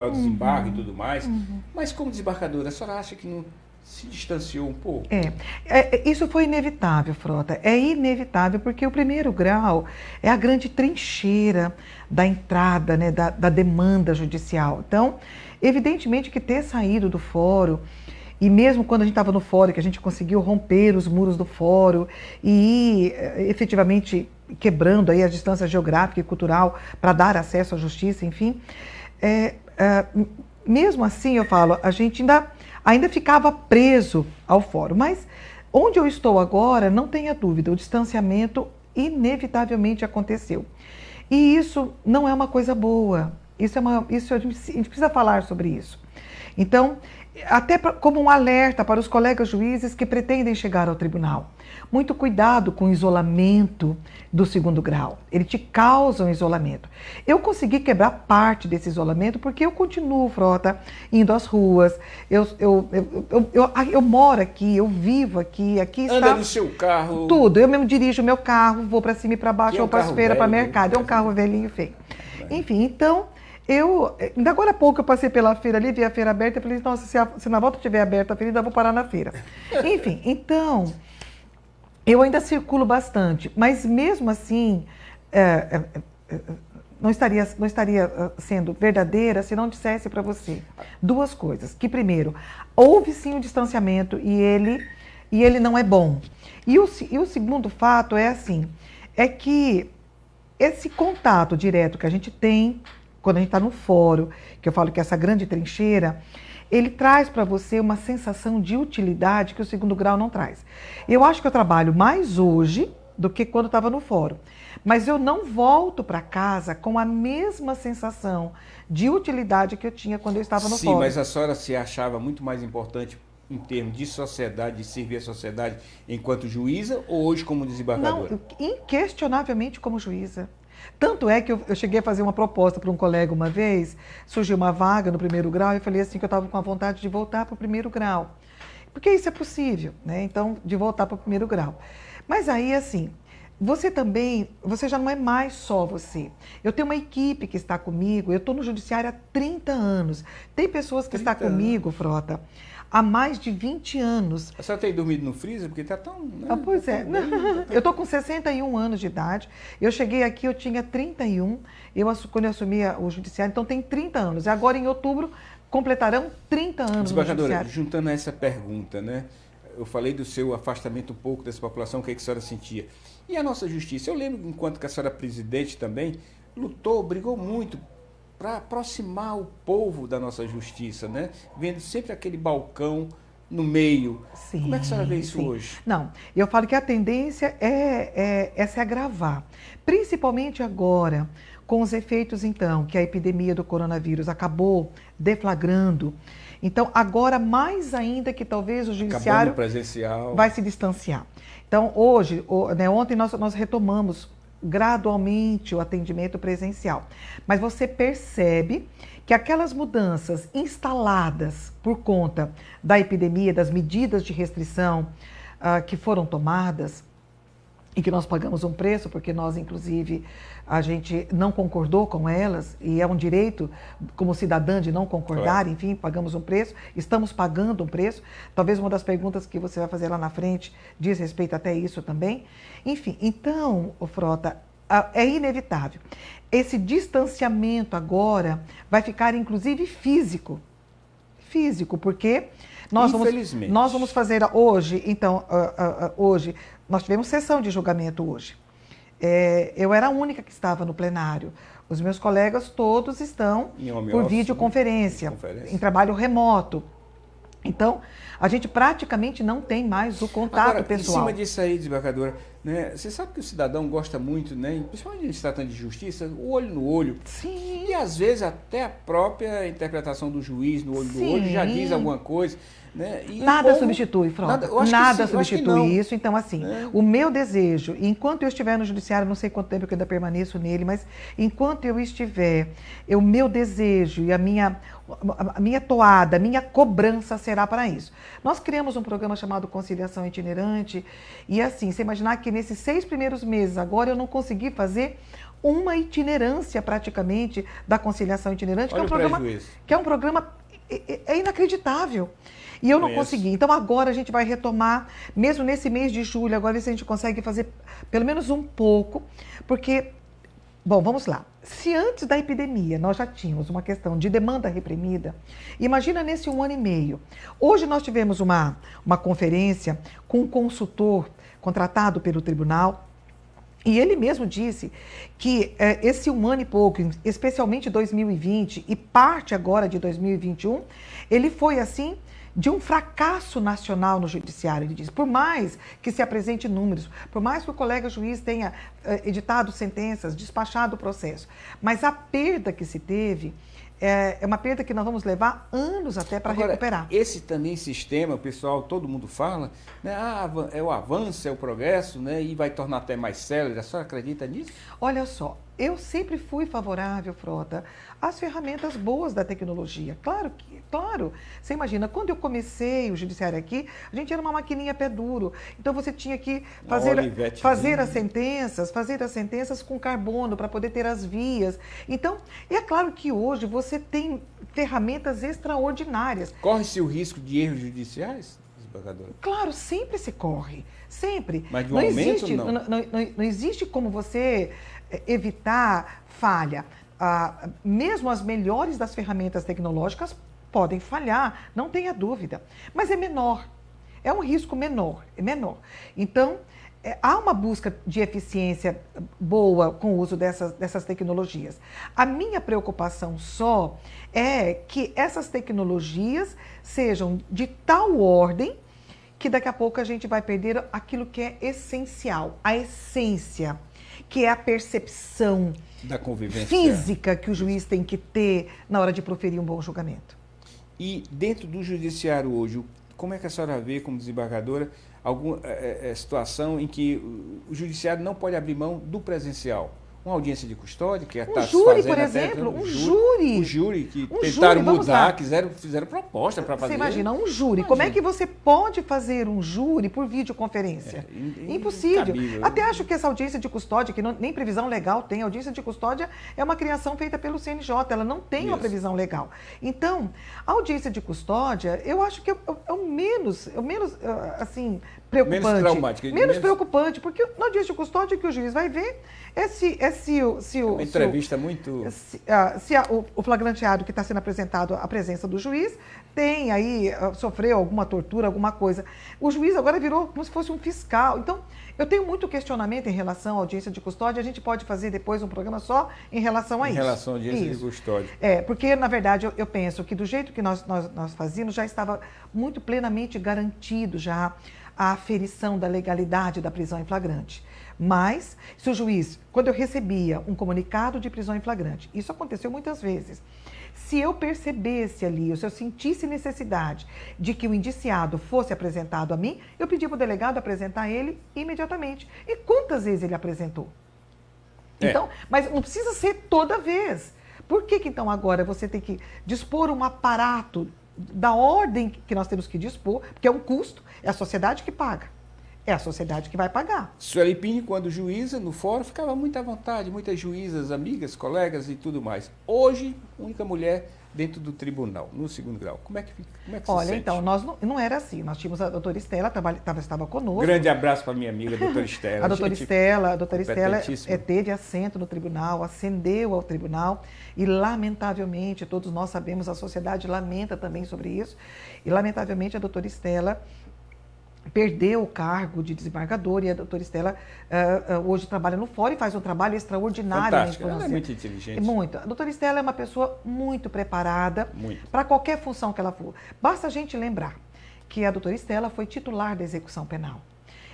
o desembarque e tudo mais, mas como desembargadora, a senhora acha que não se distanciou um pouco? Isso foi inevitável, Frota. É inevitável, porque o primeiro grau é a grande trincheira da entrada, né, da demanda judicial. Então, evidentemente que ter saído do fórum, e mesmo quando a gente estava no fórum, que a gente conseguiu romper os muros do fórum e ir efetivamente quebrando aí a distância geográfica e cultural para dar acesso à justiça, enfim, é, é, mesmo assim, eu falo, a gente ainda ficava preso ao fórum. Mas onde eu estou agora, não tenha dúvida, o distanciamento inevitavelmente aconteceu. E isso não é uma coisa boa. A gente precisa falar sobre isso. Então, como um alerta para os colegas juízes que pretendem chegar ao tribunal. Muito cuidado com o isolamento do segundo grau. Ele te causa um isolamento. Eu consegui quebrar parte desse isolamento porque eu continuo, Frota, indo às ruas. Eu moro aqui, eu vivo aqui. Aqui está. Anda no seu carro? Tudo. Eu mesmo dirijo o meu carro, vou para cima e para baixo, é um vou para as feiras, para mercado. É um carro velhinho e feio. Enfim, então... ainda agora há pouco eu passei pela feira ali, vi a feira aberta e falei, nossa, se na volta estiver aberta a feira, ainda vou parar na feira. Enfim, então, eu ainda circulo bastante, mas mesmo assim, não estaria sendo verdadeira se não dissesse para você duas coisas. Que primeiro, houve sim um distanciamento e ele não é bom. E o segundo fato é assim, é que esse contato direto que a gente tem quando a gente está no fórum, que eu falo que essa grande trincheira, ele traz para você uma sensação de utilidade que o segundo grau não traz. Eu acho que eu trabalho mais hoje do que quando estava no fórum, mas eu não volto para casa com a mesma sensação de utilidade que eu tinha quando eu estava no fórum. Sim, mas a senhora se achava muito mais importante em termos de sociedade, de servir a sociedade enquanto juíza ou hoje como desembargadora? Não, inquestionavelmente como juíza. Tanto é que eu cheguei a fazer uma proposta para um colega uma vez, surgiu uma vaga no primeiro grau, e eu falei assim que eu estava com a vontade de voltar para o primeiro grau. Porque isso é possível, né? Então, de voltar para o primeiro grau. Mas aí, assim, você já não é mais só você. Eu tenho uma equipe que está comigo, eu estou no judiciário há 30 anos. Tem pessoas que estão comigo, Frota, há mais de 20 anos. A senhora tem dormido no freezer? Porque está tão... Né? Pois é. Eu estou com 61 anos de idade. Eu cheguei aqui, eu tinha 31, quando eu assumi o judiciário, então tem 30 anos. E agora, em outubro, completarão 30 anos no judiciário. Juntando a essa pergunta, né? Eu falei do seu afastamento um pouco dessa população, o que a senhora sentia. E a nossa justiça? Eu lembro, enquanto que a senhora presidente também, lutou, brigou muito para aproximar o povo da nossa justiça, né? Vendo sempre aquele balcão no meio. Sim, como é que a senhora vê isso hoje? Não, eu falo que a tendência é se agravar, principalmente agora, com os efeitos, então, que a epidemia do coronavírus acabou deflagrando. Então, agora, mais ainda que talvez o judiciário presencial vai se distanciar. Então, hoje, ontem nós retomamos gradualmente o atendimento presencial. Mas você percebe que aquelas mudanças instaladas por conta da epidemia, das medidas de restrição que foram tomadas e que nós pagamos um preço, porque nós, inclusive, a gente não concordou com elas, e é um direito, como cidadã, de não concordar, enfim, pagamos um preço, estamos pagando um preço. Talvez uma das perguntas que você vai fazer lá na frente diz respeito até isso também. Enfim, então, Frota, é inevitável. Esse distanciamento agora vai ficar, inclusive, físico. Físico, porque nós vamos fazer hoje, então, hoje, nós tivemos sessão de julgamento hoje. Eu era a única que estava no plenário. Os meus colegas todos estão por videoconferência, em trabalho remoto. Então, a gente praticamente não tem mais o contato pessoal. Em cima disso aí, desembargadora, né, você sabe que o cidadão gosta muito, né, principalmente em se tratando de justiça, o olho no olho. Sim. E às vezes até a própria interpretação do juiz no olho do olho já diz alguma coisa. Né? Nada substitui, Frota. Nada substitui isso. Então, assim, o meu desejo, enquanto eu estiver no judiciário, não sei quanto tempo eu ainda permaneço nele, mas enquanto eu estiver, o meu desejo e a minha toada, a minha cobrança será para isso. Nós criamos um programa chamado Conciliação Itinerante e, assim, você imaginar que nesses 6 primeiros meses, agora eu não consegui fazer uma itinerância praticamente da conciliação itinerante, Olha que é um programa inacreditável. E eu não consegui. Então agora a gente vai retomar, mesmo nesse mês de julho, agora ver se a gente consegue fazer pelo menos um pouco, porque, bom, vamos lá. Se antes da epidemia nós já tínhamos uma questão de demanda reprimida, imagina nesse 1 ano e meio. Hoje nós tivemos uma conferência com um consultor contratado pelo tribunal, e ele mesmo disse que esse 1 ano e pouco, especialmente 2020 e parte agora de 2021, ele foi assim de um fracasso nacional no judiciário. Ele diz, por mais que se apresente números, por mais que o colega juiz tenha editado sentenças, despachado o processo, mas a perda que se teve é uma perda que nós vamos levar anos até para recuperar. Esse também sistema, o pessoal, todo mundo fala, né, é o avanço, é o progresso, né, e vai tornar até mais célere. A senhora acredita nisso? Olha só, eu sempre fui favorável, Frota, às ferramentas boas da tecnologia. Claro. Você imagina, quando eu comecei o judiciário aqui, a gente era uma maquininha pé duro. Então você tinha que fazer as sentenças com carbono para poder ter as vias. Então, é claro que hoje você tem ferramentas extraordinárias. Corre-se o risco de erros judiciais, desembargadora? Claro, sempre se corre. Sempre. Mas de um aumento, não existe como você evitar falha. Mesmo as melhores das ferramentas tecnológicas podem falhar, não tenha dúvida. Mas é menor. É um risco menor. Então, há uma busca de eficiência boa com o uso dessas tecnologias. A minha preocupação só é que essas tecnologias sejam de tal ordem que daqui a pouco a gente vai perder aquilo que é essencial, a essência, que é a percepção da convivência física que o juiz tem que ter na hora de proferir um bom julgamento. E dentro do judiciário hoje, como é que a senhora vê, como desembargadora, alguma situação em que o judiciário não pode abrir mão do presencial? Uma audiência de custódia, que está se fazendo por exemplo, um júri. Um júri que tentaram mudar, fizeram proposta para fazer. Você imagina, um júri. Como é que você pode fazer um júri por videoconferência? Impossível. Incabível. Até acho que essa audiência de custódia, que nem previsão legal tem, a audiência de custódia é uma criação feita pelo CNJ, ela não tem uma previsão legal. Então, a audiência de custódia, eu acho que é o menos assim, preocupante. Menos traumático. Menos preocupante, porque na audiência de custódia o que o juiz vai ver uma entrevista muito... o flagranteado que está sendo apresentado à presença do juiz tem aí, sofreu alguma tortura, alguma coisa. O juiz agora virou como se fosse um fiscal. Então, eu tenho muito questionamento em relação à audiência de custódia. A gente pode fazer depois um programa só em relação a isso. Em relação à audiência de custódia. Porque, na verdade, eu penso que do jeito que nós fazíamos, já estava muito plenamente garantido já a aferição da legalidade da prisão em flagrante. Mas, se o juiz, quando eu recebia um comunicado de prisão em flagrante, isso aconteceu muitas vezes, se eu percebesse ali, ou se eu sentisse necessidade de que o indiciado fosse apresentado a mim, eu pedia para o delegado apresentar ele imediatamente. E quantas vezes ele apresentou? Então, mas não precisa ser toda vez. Por que então agora você tem que dispor um aparato da ordem que nós temos que dispor, porque é um custo, é a sociedade que paga. É a sociedade que vai pagar. Sueli Pini, quando juíza, no fórum, ficava muito à vontade, muitas juízas, amigas, colegas e tudo mais. Hoje, única mulher dentro do tribunal, no segundo grau. Como é que Olha, se sente? então, nós não era assim. Nós tínhamos a doutora Estela, estava conosco. Grande abraço para minha amiga, doutora Estela. A doutora Estela teve assento no tribunal, ascendeu ao tribunal e, lamentavelmente, todos nós sabemos, a sociedade lamenta também sobre isso, e, lamentavelmente, a doutora Estela perdeu o cargo de desembargadora e a doutora Estela hoje trabalha no fórum e faz um trabalho extraordinário. Fantástica, ela é muito inteligente. Muito. A doutora Estela é uma pessoa muito preparada para qualquer função que ela for. Basta a gente lembrar que a doutora Estela foi titular da execução penal.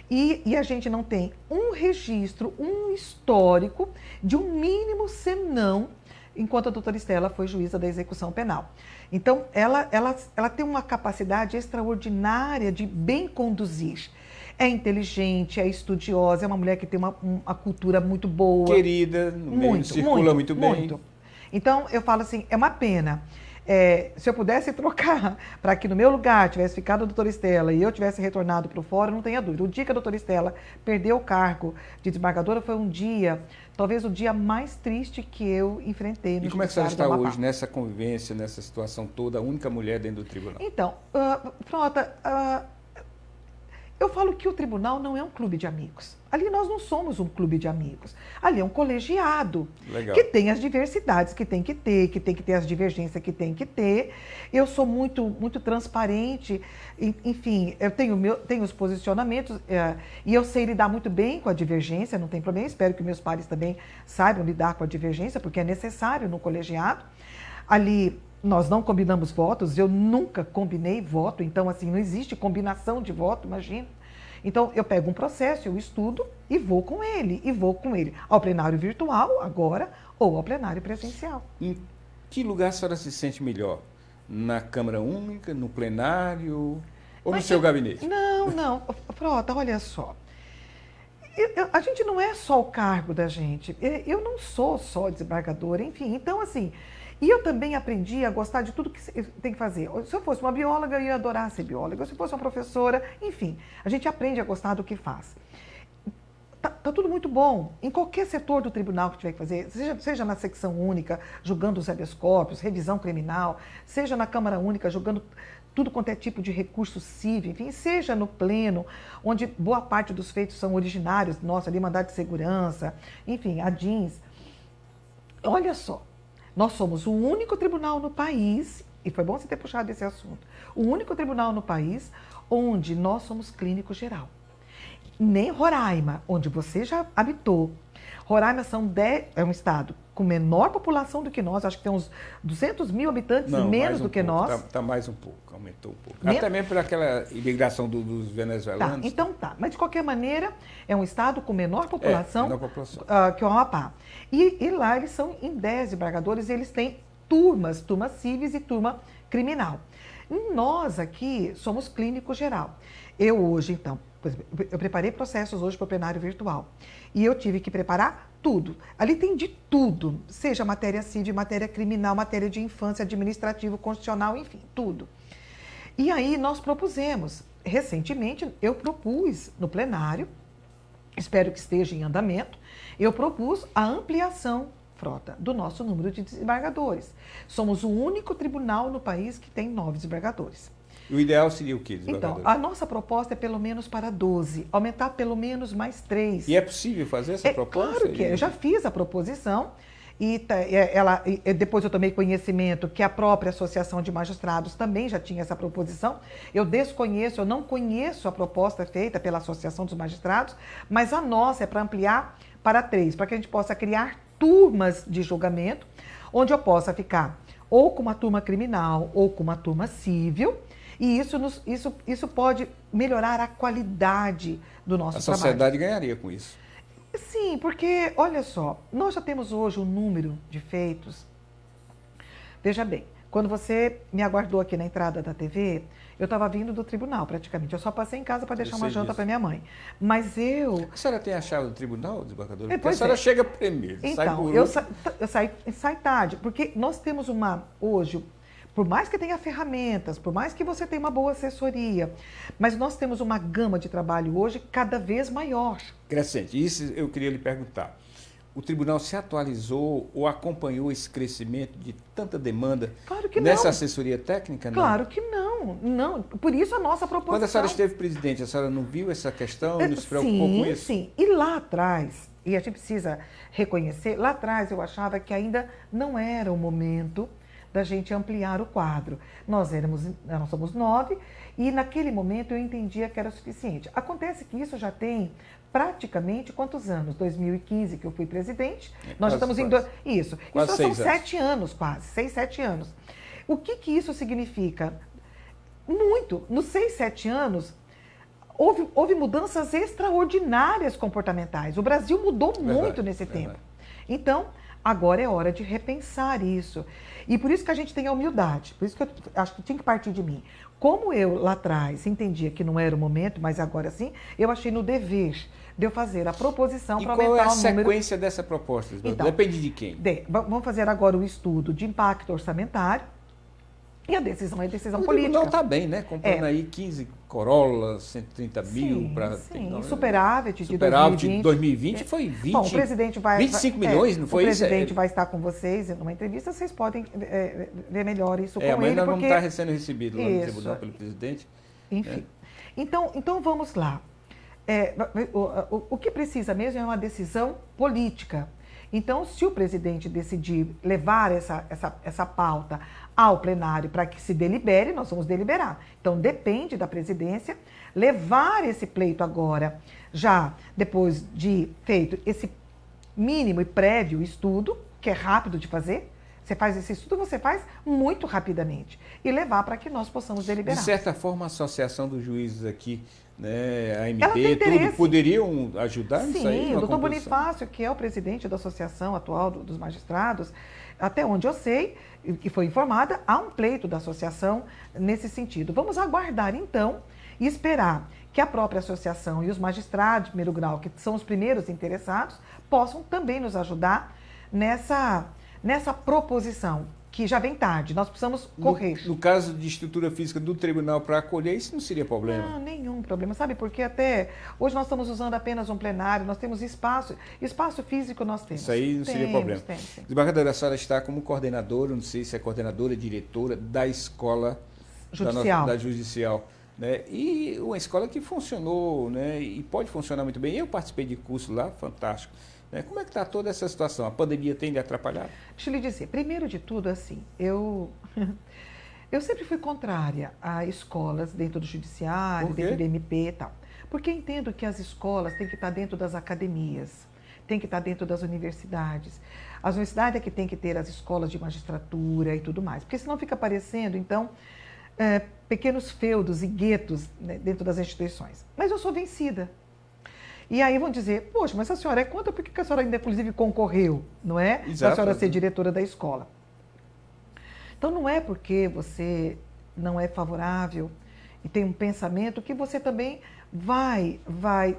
E a gente não tem um registro, um histórico de um mínimo senão enquanto a doutora Estela foi juíza da execução penal. Então, ela tem uma capacidade extraordinária de bem conduzir. É inteligente, é estudiosa, é uma mulher que tem uma cultura muito boa. Querida, circula muito bem. Muito. Então, eu falo assim, é uma pena Se eu pudesse trocar para que no meu lugar tivesse ficado a doutora Estela e eu tivesse retornado para o fórum, não tenha dúvida. O dia que a doutora Estela perdeu o cargo de desembargadora foi um dia, talvez o dia mais triste que eu enfrentei no E como é que a senhora Judiciário do está Amapá. hoje nessa convivência, nessa situação toda, a única mulher dentro do tribunal? Então, Frota, eu falo que o tribunal não é um clube de amigos. Ali nós não somos um clube de amigos. Ali é um colegiado. Legal. Que tem as diversidades que tem que ter as divergências que tem que ter. Eu sou muito, muito transparente, enfim, eu tenho os posicionamentos e eu sei lidar muito bem com a divergência, não tem problema. Espero que meus pares também saibam lidar com a divergência, porque é necessário no colegiado. Ali nós não combinamos votos, eu nunca combinei voto, então assim, não existe combinação de voto, imagina. Então eu pego um processo, eu estudo e vou com ele ao plenário virtual agora ou ao plenário presencial. Em que lugar a senhora se sente melhor? Na Câmara Única, no plenário ou no seu gabinete? Não, Frota, olha só. A gente não é só o cargo da gente, eu não sou só desembargadora, enfim, então assim... E eu também aprendi a gostar de tudo que tem que fazer. Se eu fosse uma bióloga, eu ia adorar ser bióloga. Se eu fosse uma professora, enfim, a gente aprende a gostar do que faz. Tá tudo muito bom. Em qualquer setor do tribunal que tiver que fazer, seja na secção única, julgando os habeas corpus, revisão criminal, seja na Câmara Única, julgando tudo quanto é tipo de recurso civil, enfim, seja no pleno, onde boa parte dos feitos são originários, nossa, ali mandado de segurança, enfim, a DINS. Olha só. Nós somos o único tribunal no país, e foi bom você ter puxado esse assunto, o único tribunal no país onde nós somos clínico geral. Nem Roraima, onde você já habitou. Roraima é um estado com menor população do que nós, acho que tem uns 200 mil habitantes menos do que nós. Está mais um pouco, aumentou um pouco. Até mesmo por aquela imigração dos venezuelanos. Tá, então tá. Mas de qualquer maneira, é um estado com menor população, que o Amapá. E lá eles são em 10 desembargadores, eles têm turma civis e turma criminal. Nós aqui somos clínico geral. Eu hoje, então, eu preparei processos hoje para o plenário virtual. E eu tive que preparar tudo. Ali tem de tudo, seja matéria civil, matéria criminal, matéria de infância, administrativo, constitucional, enfim, tudo. E aí nós propusemos, recentemente eu propus no plenário, espero que esteja em andamento, eu propus a ampliação, Frota, do nosso número de desembargadores. Somos o único tribunal no país que tem 9 desembargadores. O ideal seria o quê, desembargador? Então, a nossa proposta é pelo menos para 12, aumentar pelo menos mais 3. E é possível fazer essa proposta? Claro que é, eu já fiz a proposição e depois eu tomei conhecimento que a própria Associação de Magistrados também já tinha essa proposição. Eu não conheço a proposta feita pela Associação dos Magistrados, mas a nossa é para ampliar para 3, para que a gente possa criar turmas de julgamento, onde eu possa ficar ou com uma turma criminal ou com uma turma civil, e isso pode melhorar a qualidade do nosso trabalho. A sociedade ganharia com isso. Sim, porque, olha só, nós já temos hoje um número de feitos. Veja bem, quando você me aguardou aqui na entrada da TV, eu estava vindo do tribunal praticamente. Eu só passei em casa para deixar uma janta para minha mãe. Mas eu... A senhora tem a chave do tribunal, desembargador? Porque a senhora chega primeiro. Então, eu saio tarde, porque nós temos hoje, por mais que tenha ferramentas, por mais que você tenha uma boa assessoria, mas nós temos uma gama de trabalho hoje cada vez maior. Crescente. Isso eu queria lhe perguntar. O tribunal se atualizou ou acompanhou esse crescimento de tanta demanda nessa assessoria técnica? Não? Claro que não. Por isso a nossa proposição... Quando a senhora esteve presidente, a senhora não viu essa questão, não se preocupou com isso? Sim. E lá atrás, e a gente precisa reconhecer, lá atrás eu achava que ainda não era o momento da gente ampliar o quadro. Nós somos 9 e naquele momento eu entendia que era suficiente. Acontece que isso já tem praticamente quantos anos? 2015 que eu fui presidente, nós já estamos em... Isso já são 7 anos quase, 6, 7 anos. O que isso significa? Muito. Nos 6, 7 anos, houve mudanças extraordinárias comportamentais. O Brasil mudou muito nesse tempo. Então, agora é hora de repensar isso. E por isso que a gente tem a humildade, por isso que eu acho que tinha que partir de mim. Como eu lá atrás entendia que não era o momento, mas agora sim, eu achei no dever de eu fazer a proposição para aumentar o número... E qual é a sequência dessa proposta? Então, depende de quem? Vamos fazer agora o estudo de impacto orçamentário, E a decisão é decisão O política. tribunal está bem, né? Comprando aí 15 Corollas, 130 mil para... Sim, superávit de 2020 foi 20... Bom, o presidente vai... 25 milhões, não foi isso? O presidente vai estar com vocês numa entrevista, vocês podem ver melhor isso com ele. Mas nós vamos estar sendo recebidos lá no tribunal pelo presidente. Enfim. Então vamos lá. O que precisa mesmo é uma decisão política. Então, se o presidente decidir levar essa pauta ao plenário para que se delibere, nós vamos deliberar. Então, depende da presidência levar esse pleito agora, já depois de feito esse mínimo e prévio estudo, que é rápido de fazer. Você faz esse estudo, você faz muito rapidamente. E levar para que nós possamos deliberar. De certa forma, a associação dos juízes aqui, né, a AMP, tudo, poderiam ajudar nisso aí? Sim, o doutor Bonifácio, que é o presidente da associação atual dos magistrados, até onde eu sei, e foi informada, há um pleito da associação nesse sentido. Vamos aguardar, então, e esperar que a própria associação e os magistrados de primeiro grau, que são os primeiros interessados, possam também nos ajudar nessa proposição, que já vem tarde, nós precisamos correr. No caso de estrutura física do tribunal para acolher, isso não seria problema? Não, nenhum problema. Sabe por quê? Até hoje nós estamos usando apenas um plenário, nós temos espaço físico nós temos. Isso aí não seria problema. Desembargadora, a senhora está como coordenadora, não sei se é coordenadora, diretora da escola judicial. Da judicial. Né? E uma escola que funcionou, né? E pode funcionar muito bem. Eu participei de curso lá, fantástico. Como é que está toda essa situação? A pandemia tem lhe atrapalhado? Deixa eu lhe dizer, primeiro de tudo, assim, eu sempre fui contrária a escolas dentro do judiciário, dentro do MP e tal. Porque entendo que as escolas têm que estar dentro das academias, têm que estar dentro das universidades. As universidades é que têm que ter as escolas de magistratura e tudo mais. Porque senão fica aparecendo, então, pequenos feudos e guetos, né, dentro das instituições. Mas eu sou vencida. E aí vão dizer, poxa, mas a senhora é contra, por que a senhora ainda, inclusive, concorreu, não é? Exato. A senhora ser diretora da escola. Então, não é porque você não é favorável e tem um pensamento que você também vai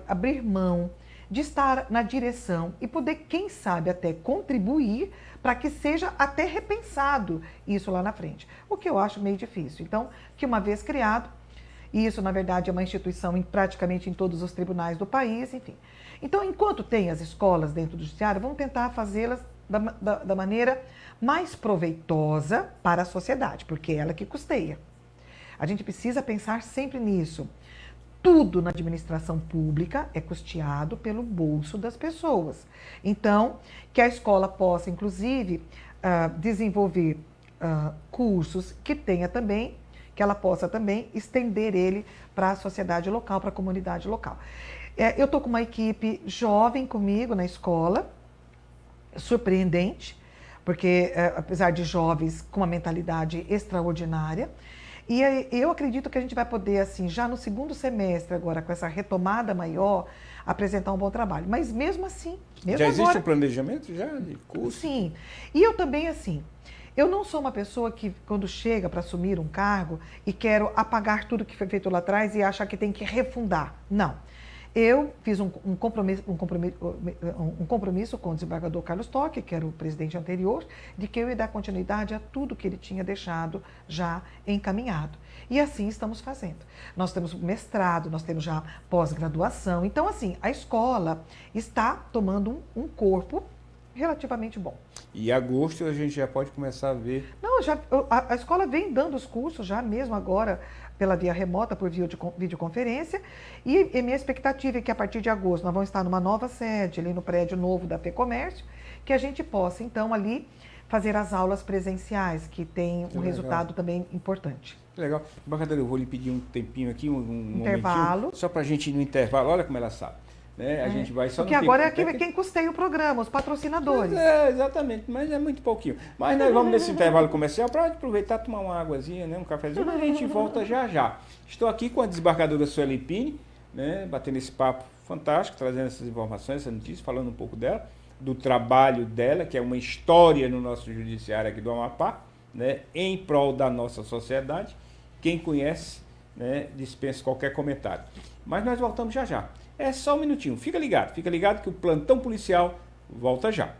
abrir mão de estar na direção e poder, quem sabe, até contribuir para que seja até repensado isso lá na frente. O que eu acho meio difícil. Então, que uma vez criado, e isso, na verdade, é uma instituição praticamente em todos os tribunais do país, enfim. Então, enquanto tem as escolas dentro do judiciário, vamos tentar fazê-las da maneira mais proveitosa para a sociedade, porque é ela que custeia. A gente precisa pensar sempre nisso. Tudo na administração pública é custeado pelo bolso das pessoas. Então, que a escola possa, inclusive, desenvolver cursos que tenha também, que ela possa também estender ele para a sociedade local, para a comunidade local. Eu estou com uma equipe jovem comigo na escola, surpreendente, porque apesar de jovens com uma mentalidade extraordinária, e eu acredito que a gente vai poder, assim, já no segundo semestre agora, com essa retomada maior, apresentar um bom trabalho. Mas mesmo assim, mesmo já existe agora, um planejamento já de curso? Sim. E eu também, assim, eu não sou uma pessoa que, quando chega para assumir um cargo e quero apagar tudo que foi feito lá atrás e achar que tem que refundar. Não. Eu fiz um compromisso com o desembargador Carlos Tocchi, que era o presidente anterior, de que eu ia dar continuidade a tudo que ele tinha deixado já encaminhado. E assim estamos fazendo. Nós temos mestrado, nós temos já pós-graduação. Então, assim, a escola está tomando um corpo relativamente bom. E em agosto a gente já pode começar a ver... Não, a escola vem dando os cursos já mesmo agora pela via remota, por videoconferência, e minha expectativa é que a partir de agosto nós vamos estar numa nova sede, ali no prédio novo da FEComércio, que a gente possa, então, ali fazer as aulas presenciais, que tem um resultado também importante. Legal. Embargadora, eu vou lhe pedir um tempinho aqui, um intervalo, só para a gente ir no intervalo. Olha como ela sabe. Né? A gente vai só porque agora é quem custeia o programa, os patrocinadores. Exatamente, mas é muito pouquinho. Mas nós vamos nesse intervalo comercial para aproveitar, tomar uma águazinha, né? Um cafezinho, mas a gente volta já já. Estou aqui com a desembargadora Sueli Pini, né? Batendo esse papo fantástico, trazendo essas informações, essas notícias, falando um pouco dela, do trabalho dela, que é uma história no nosso judiciário aqui do Amapá, né? Em prol da nossa sociedade. Quem conhece, né? Dispensa qualquer comentário. Mas nós voltamos já já. É só um minutinho, fica ligado que o plantão policial volta já.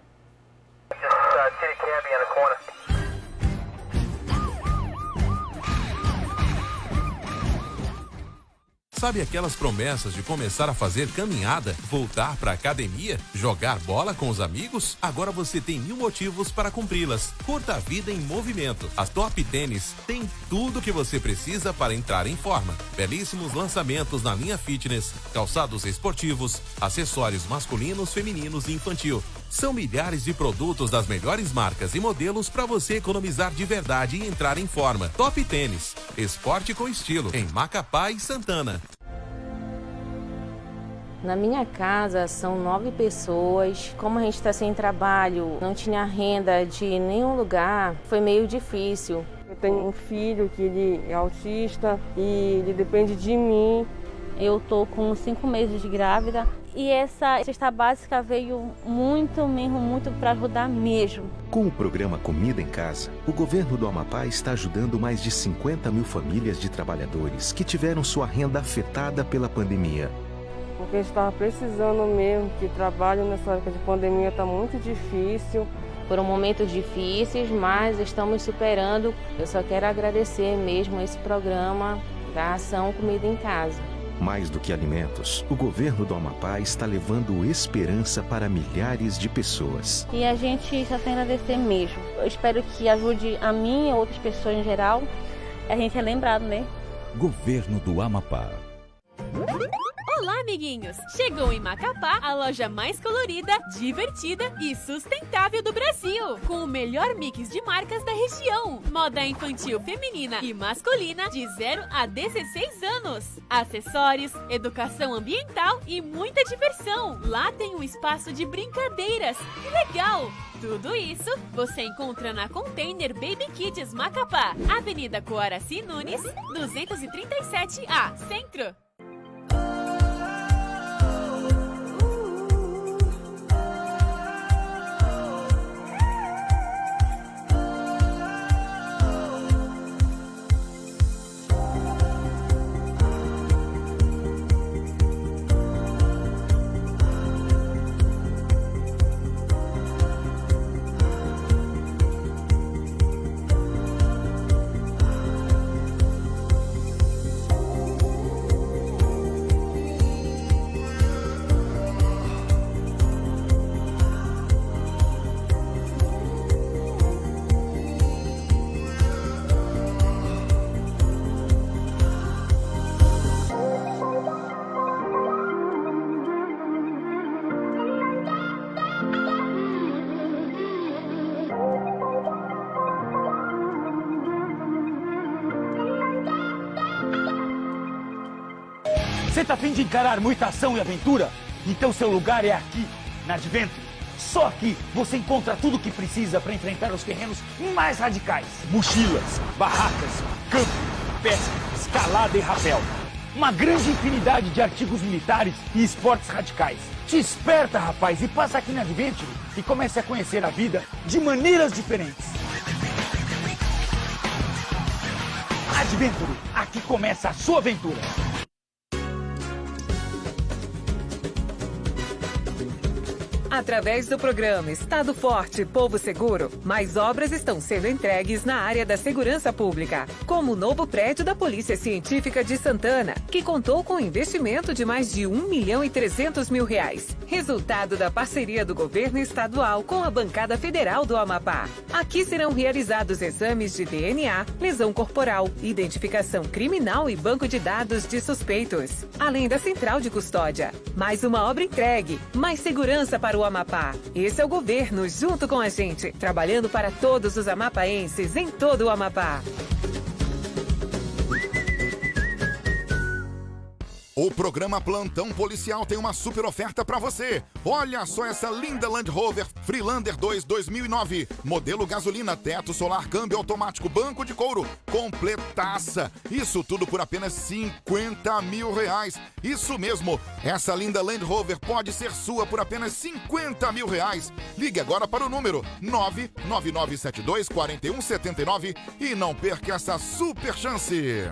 Sabe aquelas promessas de começar a fazer caminhada, voltar para academia, jogar bola com os amigos? Agora você tem 1000 motivos para cumpri-las. Curta a vida em movimento. A Top Tênis tem tudo que você precisa para entrar em forma. Belíssimos lançamentos na linha fitness, calçados esportivos, acessórios masculinos, femininos e infantil. São milhares de produtos das melhores marcas e modelos para você economizar de verdade e entrar em forma. Top Tênis, esporte com estilo, em Macapá e Santana. Na minha casa são 9 pessoas. Como a gente está sem trabalho, não tinha renda de nenhum lugar, foi meio difícil. Eu tenho um filho que ele é autista e ele depende de mim. Eu tô com 5 meses de grávida e essa cesta básica veio muito para ajudar mesmo. Com o programa Comida em Casa, o governo do Amapá está ajudando mais de 50 mil famílias de trabalhadores que tiveram sua renda afetada pela pandemia. Porque a gente estava precisando mesmo, que trabalho nessa época de pandemia está muito difícil. Foram momentos difíceis, mas estamos superando. Eu só quero agradecer mesmo esse programa da Ação Comida em Casa. Mais do que alimentos, o governo do Amapá está levando esperança para milhares de pessoas. E a gente só tem a agradecer mesmo. Eu espero que ajude a mim e a outras pessoas em geral. A gente é lembrado, né? Governo do Amapá. Olá, amiguinhos! Chegou em Macapá a loja mais colorida, divertida e sustentável do Brasil, com o melhor mix de marcas da região. Moda infantil feminina e masculina de 0 a 16 anos. Acessórios, educação ambiental e muita diversão. Lá tem um espaço de brincadeiras. Que legal! Tudo isso você encontra na Container Baby Kids Macapá, Avenida Coaraci Nunes, 237A, Centro. Você tá a fim de encarar muita ação e aventura? Então seu lugar é aqui, na Adventure. Só aqui você encontra tudo o que precisa para enfrentar os terrenos mais radicais. Mochilas, barracas, campo, pesca, escalada e rapel. Uma grande infinidade de artigos militares e esportes radicais. Te esperta, rapaz, e passa aqui na Adventure e comece a conhecer a vida de maneiras diferentes. Adventure, aqui começa a sua aventura. Através do programa Estado Forte, Povo Seguro, mais obras estão sendo entregues na área da segurança pública, como o novo prédio da Polícia Científica de Santana, que contou com investimento de mais de R$1.300.000, resultado da parceria do governo estadual com a bancada federal do Amapá. Aqui serão realizados exames de DNA, lesão corporal, identificação criminal e banco de dados de suspeitos, além da central de custódia. Mais uma obra entregue, mais segurança para o Amapá. Esse é o governo junto com a gente, trabalhando para todos os amapaenses em todo o Amapá. O programa Plantão Policial tem uma super oferta para você. Olha só essa linda Land Rover Freelander 2 2009. Modelo gasolina, teto solar, câmbio automático, banco de couro, completaça. Isso tudo por apenas R$50 mil. Isso mesmo, essa linda Land Rover pode ser sua por apenas R$50 mil. Ligue agora para o número 999724179 e não perca essa super chance.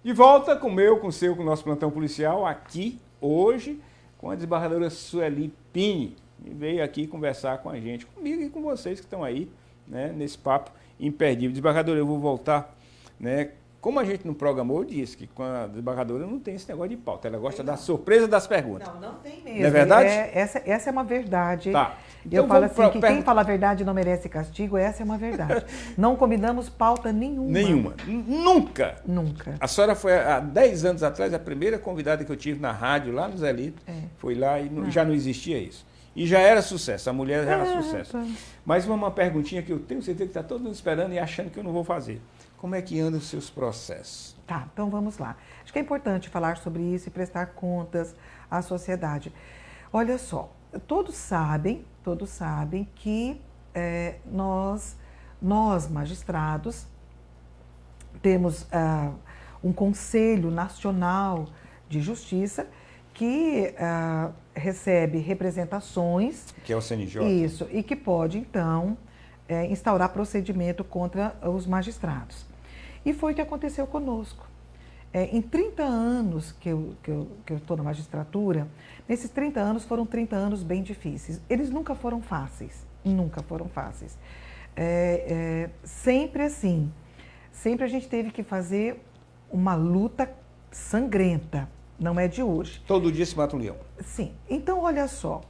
De volta com o nosso plantão policial, aqui, hoje, com a desembargadora Sueli Pini, e veio aqui conversar com a gente, comigo e com vocês que estão aí, né, nesse papo imperdível. Desembargadora, eu vou voltar, né? Como a gente não programou, eu disse que com a desembargadora não tem esse negócio de pauta. Ela gosta da surpresa das perguntas. Não tem mesmo. Não é verdade? Essa é uma verdade. Tá. Então, eu falo assim, que quem fala a verdade não merece castigo, essa é uma verdade. Não combinamos pauta nenhuma. Nenhuma. Nunca. Nunca. A senhora foi, há 10 anos atrás, a primeira convidada que eu tive na rádio, lá no Zé Lito. Foi lá e já não existia isso. E já era sucesso, a mulher já era sucesso. Mas uma perguntinha que eu tenho certeza que está todo mundo esperando e achando que eu não vou fazer. Como é que andam os seus processos? Tá, então vamos lá. Acho que é importante falar sobre isso e prestar contas à sociedade. Olha só, todos sabem que nós magistrados, temos um Conselho Nacional de Justiça que recebe representações. Que é o CNJ. Isso, e que pode, então, instaurar procedimento contra os magistrados. E foi o que aconteceu conosco. Em 30 anos que eu estou na magistratura, nesses 30 anos foram 30 anos bem difíceis. Eles nunca foram fáceis, nunca foram fáceis. Sempre assim, sempre a gente teve que fazer uma luta sangrenta, não é de hoje. Todo dia se mata um leão. Sim, então olha só,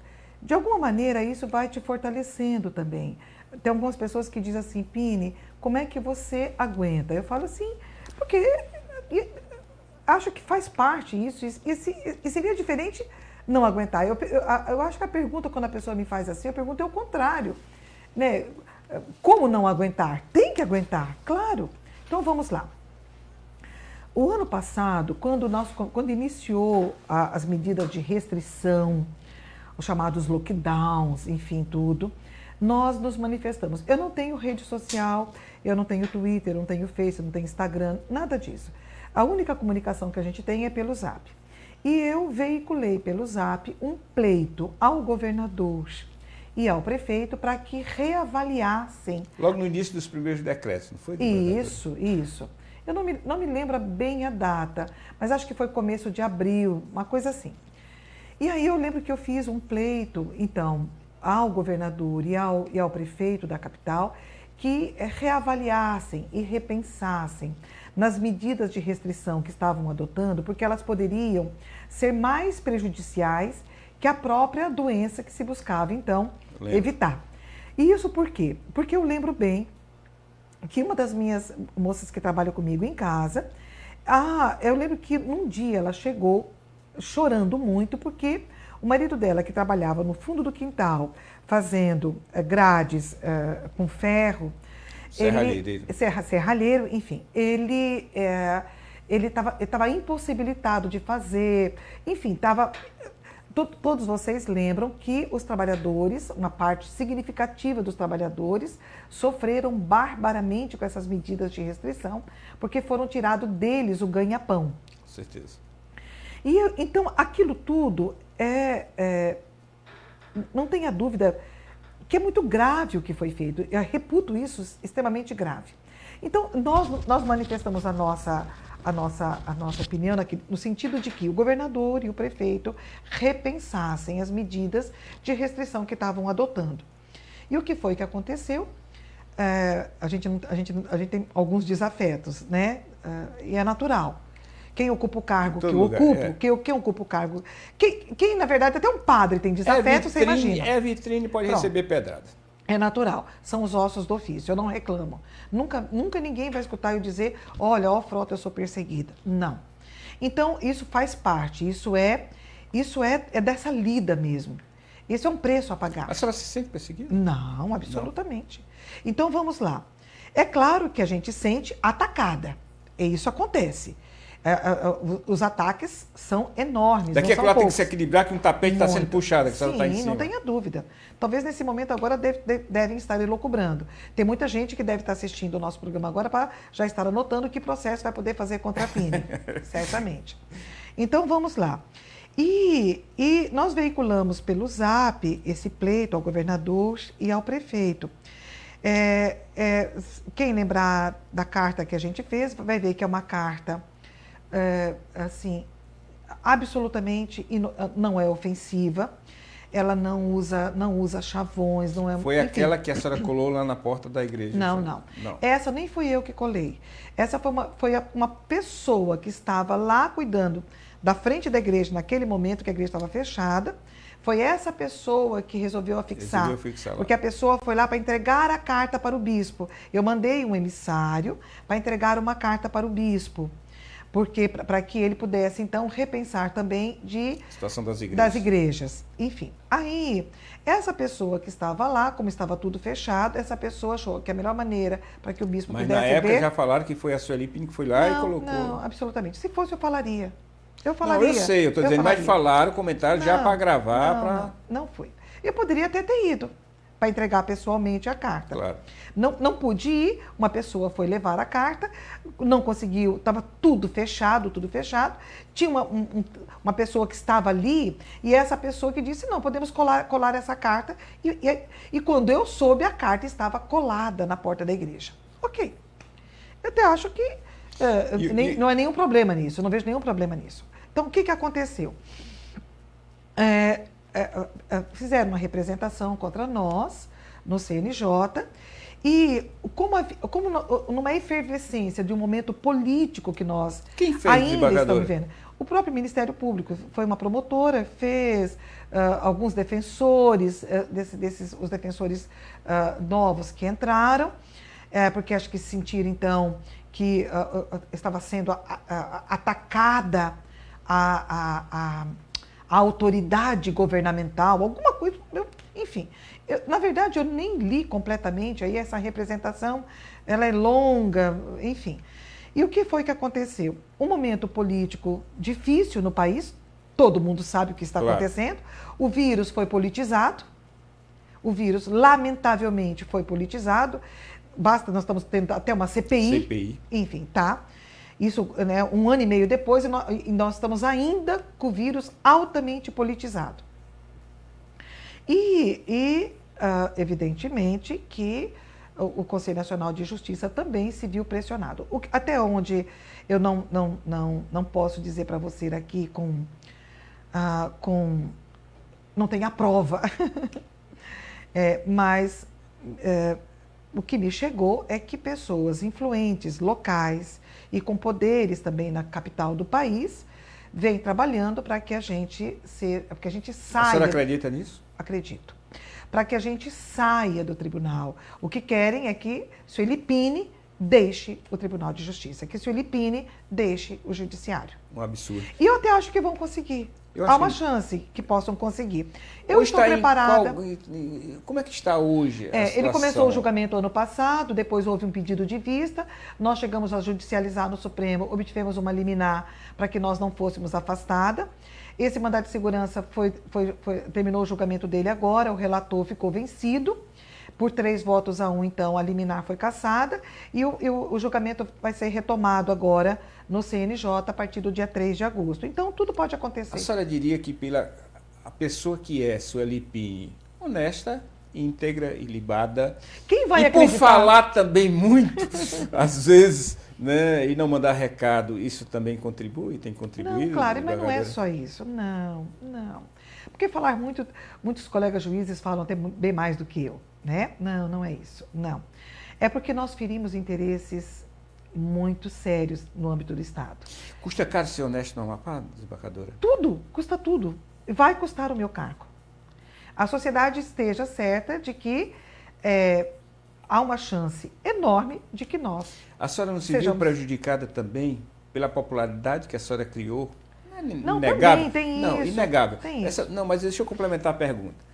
de alguma maneira isso vai te fortalecendo também. Tem algumas pessoas que dizem assim, Pini, como é que você aguenta? Eu falo assim, porque acho que faz parte isso, e seria diferente não aguentar. Eu acho que a pergunta, quando a pessoa me faz assim, a pergunta é o contrário, né? Como não aguentar? Tem que aguentar, claro. Então vamos lá. O ano passado, quando iniciou as medidas de restrição, os chamados lockdowns, enfim, tudo, nós nos manifestamos. Eu não tenho rede social, eu não tenho Twitter, eu não tenho Face, eu não tenho Instagram, nada disso. A única comunicação que a gente tem é pelo Zap. E eu veiculei pelo Zap um pleito ao governador e ao prefeito para que reavaliassem. Logo no início dos primeiros decretos, não foi? Isso. Eu não me lembro bem a data, mas acho que foi começo de abril, uma coisa assim. E aí eu lembro que eu fiz um pleito, então, ao governador e ao prefeito da capital, que reavaliassem e repensassem nas medidas de restrição que estavam adotando, porque elas poderiam ser mais prejudiciais que a própria doença que se buscava, então, evitar. E isso por quê? Porque eu lembro bem que uma das minhas moças que trabalha comigo em casa, eu lembro que um dia ela chegou chorando muito porque o marido dela, que trabalhava no fundo do quintal, fazendo grades com ferro, serralheiro, enfim, ele estava impossibilitado de fazer, enfim, todos vocês lembram que os trabalhadores, uma parte significativa dos trabalhadores, sofreram barbaramente com essas medidas de restrição, porque foram tirados deles o ganha-pão. Com certeza. E então, aquilo tudo não tenha dúvida que é muito grave o que foi feito. Eu reputo isso extremamente grave. Então, nós manifestamos a nossa opinião no sentido de que o governador e o prefeito repensassem as medidas de restrição que estavam adotando. E o que foi que aconteceu? A gente tem alguns desafetos, né? E é natural. Quem ocupa o cargo que eu ocupo, quem ocupa o cargo... Quem, na verdade, até um padre tem desafeto, você imagina. Vitrine, pode receber pedrada. É natural, são os ossos do ofício, eu não reclamo. Nunca ninguém vai escutar eu dizer, olha, Frota, eu sou perseguida. Não. Então, isso faz parte, isso é dessa lida mesmo. Esse é um preço a pagar. A senhora se sente perseguida? Não, absolutamente. Não. Então, vamos lá. É claro que a gente sente atacada, e isso acontece. Os ataques são enormes. Daqui a pouco tem que se equilibrar que um tapete está sendo puxado, que a senhora está em cima. Sim, não tenha dúvida. Talvez nesse momento agora devem estar elocubrando. Tem muita gente que deve estar assistindo o nosso programa agora para já estar anotando que processo vai poder fazer contra a Pini, certamente. Então vamos lá. E nós veiculamos pelo Zap esse pleito ao governador e ao prefeito. Quem lembrar da carta que a gente fez vai ver que é uma carta assim, absolutamente não é ofensiva. ela não usa chavões, não é... Foi enfim. aquela que a senhora colou lá na porta da igreja? Não. Essa nem fui eu que colei. Essa foi uma pessoa que estava lá cuidando da frente da igreja, naquele momento que a igreja estava fechada. Foi essa pessoa que resolveu afixar. Porque a pessoa foi lá para entregar a carta para o bispo. Eu mandei um emissário para entregar uma carta para o bispo. Porque para que ele pudesse, então, repensar também situação das igrejas. Enfim, aí, essa pessoa que estava lá, como estava tudo fechado, essa pessoa achou que a melhor maneira para que o bispo pudesse ver... Mas na época já falaram que foi a Sueli Pinho que foi lá e colocou... Não, absolutamente. Se fosse, eu falaria. Eu sei, eu estou dizendo, mas falaram, comentaram já para gravar. Não foi. Eu poderia até ter ido para entregar pessoalmente a carta. Claro. Não pude ir, uma pessoa foi levar a carta, não conseguiu, estava tudo fechado. Tinha uma pessoa que estava ali e essa pessoa que disse, não, podemos colar essa carta. E quando eu soube, a carta estava colada na porta da igreja. Ok. Eu até acho que não é nenhum problema nisso, eu não vejo nenhum problema nisso. Então, o que aconteceu? Fizeram uma representação contra nós, no CNJ, e como numa efervescência de um momento político que nós ainda estamos vivendo. O próprio Ministério Público foi uma promotora, fez alguns defensores, os defensores novos que entraram, porque acho que se sentiram, então, que estava sendo atacada a autoridade governamental, alguma coisa, enfim. Na verdade, eu nem li completamente, aí essa representação, ela é longa, enfim. E o que foi que aconteceu? Um momento político difícil no país, todo mundo sabe o que está acontecendo, o vírus foi politizado, lamentavelmente, foi politizado, nós estamos tendo até uma CPI. Enfim, tá? Isso, né, 1 ano e meio depois, e nós estamos ainda com o vírus altamente politizado. Evidentemente que o Conselho Nacional de Justiça também se viu pressionado. Até onde eu não posso dizer para você aqui não tem a prova, mas o que me chegou é que pessoas influentes, locais e com poderes também na capital do país vêm trabalhando para que a gente saia... A senhora acredita nisso? Acredito. Para que a gente saia do tribunal. O que querem é que Sueli Pinho deixe o Tribunal de Justiça, que Sueli Pinho deixe o Judiciário. Um absurdo. E eu até acho que vão conseguir. Há uma chance que possam conseguir. Eu estou preparada. Como é que está hoje a situação? Ele começou o julgamento ano passado, depois houve um pedido de vista, nós chegamos a judicializar no Supremo, obtivemos uma liminar para que nós não fôssemos afastada. Esse mandado de segurança terminou o julgamento dele agora, o relator ficou vencido. Por 3-1, então, a liminar foi cassada e o julgamento vai ser retomado agora no CNJ a partir do dia 3 de agosto. Então, tudo pode acontecer. A senhora diria que a pessoa que é Sueli Pinho, honesta, íntegra e libada, quem vai acreditar? Por falar também muito, às vezes, né, e não mandar recado, isso também contribui, tem contribuído? Não, claro, mas não é só isso, não. Porque falar muitos colegas juízes falam até bem mais do que eu. Né? Não é isso, não. É porque nós ferimos interesses muito sérios no âmbito do Estado. Custa caro ser honesto no Amapá, desembargadora? Tudo, custa tudo. Vai custar o meu cargo. A sociedade esteja certa de que há uma chance enorme de que nós A senhora não se viu prejudicada também pela popularidade que a senhora criou? Não, inegável. Também tem não, isso. Inegável. Tem isso. Não, mas deixa eu complementar a pergunta.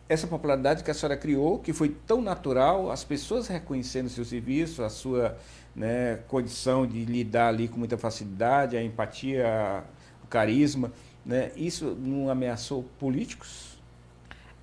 Essa popularidade que a senhora criou, que foi tão natural, as pessoas reconhecendo o seu serviço, a sua, né, condição de lidar ali com muita facilidade, a empatia, o carisma, né, isso não ameaçou políticos?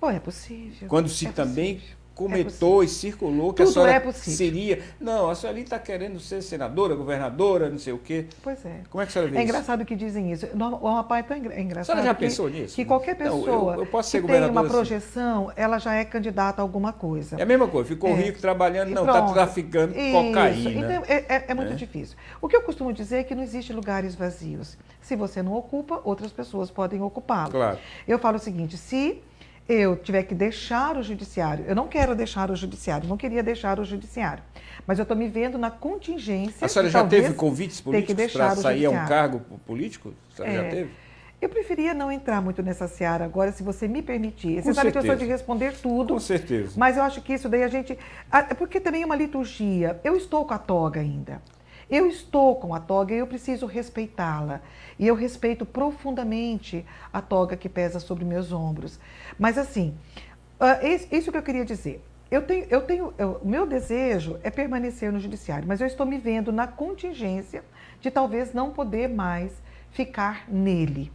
Bom, é possível. Quando se também comentou e circulou que tudo a senhora é possível. Seria... Não, a senhora está querendo ser senadora, governadora, não sei o quê. Pois é. Como é que a senhora vê isso? É engraçado que dizem isso. O Amapá é tão engraçado. A senhora já pensou nisso? Que qualquer pessoa eu posso ser que tem uma assim. projeção, ela já é candidata a alguma coisa. É a mesma coisa. Ficou rico trabalhando, não, está traficando cocaína. Então, é muito difícil. O que eu costumo dizer é que não existe lugares vazios. Se você não ocupa, outras pessoas podem ocupá-lo. Claro. Eu falo o seguinte, se eu tiver que deixar o judiciário, eu não quero deixar o judiciário, não queria deixar o judiciário, mas eu estou me vendo na contingência. A senhora já teve convites políticos para sair a um cargo político? A senhora já teve? Eu preferia não entrar muito nessa seara agora, se você me permitir. Você Com sabe certeza. que eu sou de responder tudo. Com certeza. Mas eu acho que isso daí a gente... Porque também é uma liturgia. Eu estou com a toga ainda. Eu estou com a toga e eu preciso respeitá-la. E eu respeito profundamente a toga que pesa sobre meus ombros. Mas assim, isso que eu queria dizer. O meu desejo é permanecer no judiciário, mas eu estou me vendo na contingência de talvez não poder mais ficar nele.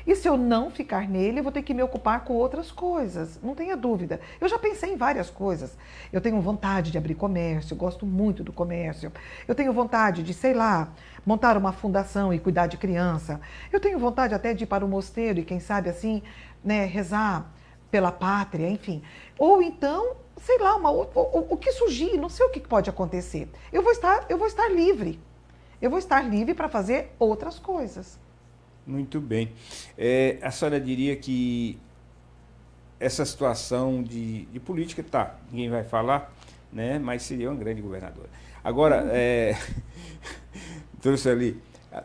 E se eu não ficar nele, eu vou ter que me ocupar com outras coisas, não tenha dúvida. Eu já pensei em várias coisas. Eu tenho vontade de abrir comércio, gosto muito do comércio. Eu tenho vontade de, sei lá, montar uma fundação e cuidar de criança. Eu tenho vontade até de ir para o mosteiro e, quem sabe assim, né, rezar pela pátria, enfim. Ou então, sei lá, o que surgir, não sei o que pode acontecer. Eu vou estar livre. Eu vou estar livre para fazer outras coisas. Muito bem. A senhora diria que essa situação de política, tá, ninguém vai falar, né, mas seria uma grande governadora. Agora, trouxe ali,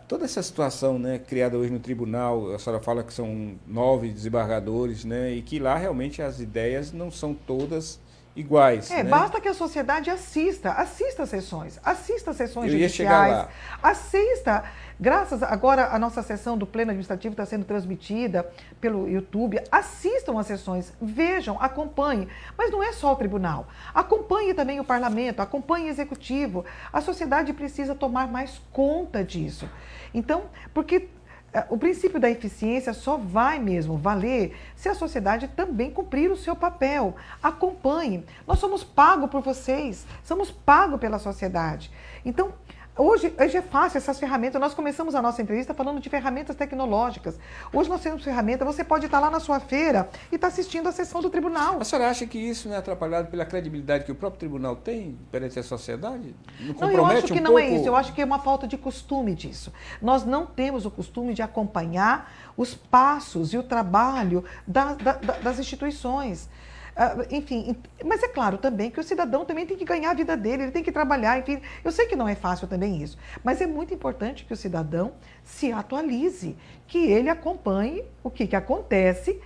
toda essa situação, né, criada hoje no tribunal, a senhora fala que são 9 desembargadores, né, e que lá realmente as ideias não são todas iguais. Né? Basta que a sociedade assista às sessões Eu ia chegar judiciais, lá. assista. Graças agora a nossa sessão do Pleno Administrativo está sendo transmitida pelo YouTube. Assistam às sessões, vejam, acompanhem. Mas não é só o tribunal. Acompanhe também o parlamento, acompanhe o executivo. A sociedade precisa tomar mais conta disso. Então, porque o princípio da eficiência só vai mesmo valer se a sociedade também cumprir o seu papel. Acompanhe. Nós somos pagos por vocês, somos pagos pela sociedade. Então, hoje é fácil essas ferramentas. Nós começamos a nossa entrevista falando de ferramentas tecnológicas. Hoje nós temos ferramentas, você pode estar lá na sua feira e estar assistindo a sessão do tribunal. A senhora acha que isso não é atrapalhado pela credibilidade que o próprio tribunal tem perante a sociedade? Não compromete eu acho que não pouco? É isso. Eu acho que é uma falta de costume disso. Nós não temos o costume de acompanhar os passos e o trabalho das instituições. Enfim, mas é claro também que o cidadão também tem que ganhar a vida dele, ele tem que trabalhar, enfim. Eu sei que não é fácil também isso, mas é muito importante que o cidadão se atualize, que ele acompanhe o que acontece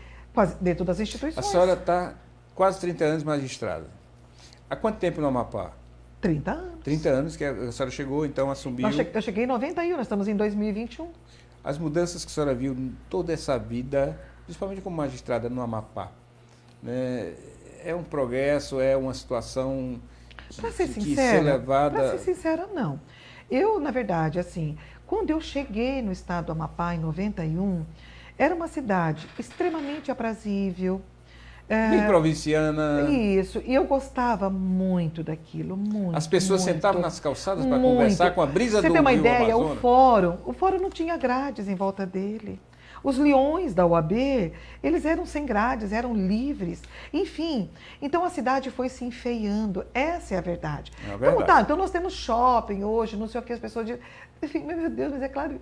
dentro das instituições. A senhora está quase 30 anos magistrada. Há quanto tempo no Amapá? 30 anos. 30 anos que a senhora chegou, então assumiu... Eu cheguei em 91, nós estamos em 2021. As mudanças que a senhora viu em toda essa vida, principalmente como magistrada no Amapá, né, é um progresso, é uma situação para ser sincera, não. Eu, na verdade, assim, quando eu cheguei no estado do Amapá em 91, era uma cidade extremamente aprazível. Bem provinciana. Isso, e eu gostava muito daquilo, muito. As pessoas sentavam nas calçadas para conversar com a brisa do Rio Amazonas. Você tem uma ideia, o fórum não tinha grades em volta dele. Os leões da UAB, eles eram sem grades, eram livres. Enfim, então a cidade foi se enfeiando. Essa é a verdade. É a verdade. Como tá? Então nós temos shopping hoje, não sei o que, as pessoas dizem... Enfim, meu Deus, mas é claro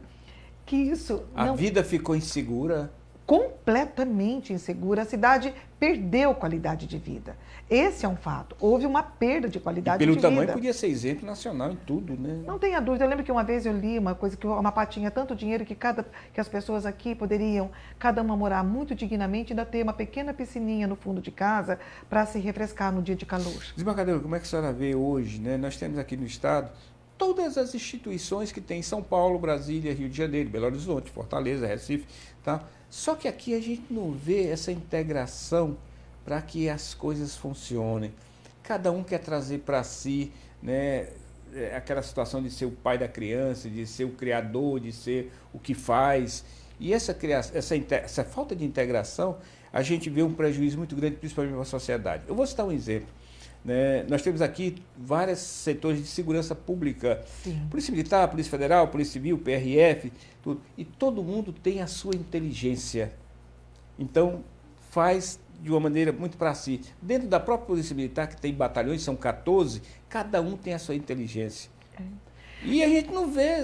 que isso... A vida ficou insegura? Completamente insegura. A cidade perdeu qualidade de vida. Esse é um fato. Houve uma perda de qualidade de vida. Pelo tamanho podia ser exemplo nacional em tudo, né? Não tenha dúvida. Eu lembro que uma vez eu li uma coisa que o Amapá tinha tanto dinheiro que as pessoas aqui poderiam, cada uma morar muito dignamente e ainda ter uma pequena piscininha no fundo de casa para se refrescar no dia de calor. Desembargador, como é que a senhora vê hoje, né? Nós temos aqui no estado todas as instituições que tem em São Paulo, Brasília, Rio de Janeiro, Belo Horizonte, Fortaleza, Recife, tá? Só que aqui a gente não vê essa integração para que as coisas funcionem. Cada um quer trazer para si, né, aquela situação de ser o pai da criança, de ser o criador, de ser o que faz. E essa falta de integração, a gente vê um prejuízo muito grande, principalmente para a sociedade. Eu vou citar um exemplo. Né? Nós temos aqui vários setores de segurança pública. Sim. Polícia Militar, Polícia Federal, Polícia Civil, PRF, tudo. E todo mundo tem a sua inteligência. Então, faz de uma maneira muito para si. Dentro da própria Polícia Militar, que tem batalhões, são 14, cada um tem a sua inteligência. E a gente não vê,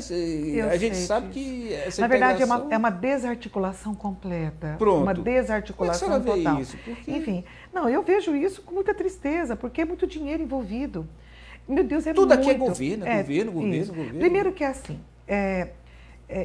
a gente sabe disso. que essa Na verdade, integração... é uma desarticulação completa. Pronto. Uma desarticulação Como é que a senhora vê total. isso? Porque... Enfim, não, eu vejo isso com muita tristeza, porque é muito dinheiro envolvido. Meu Deus, é Tudo muito... aqui é governo. Primeiro que é assim,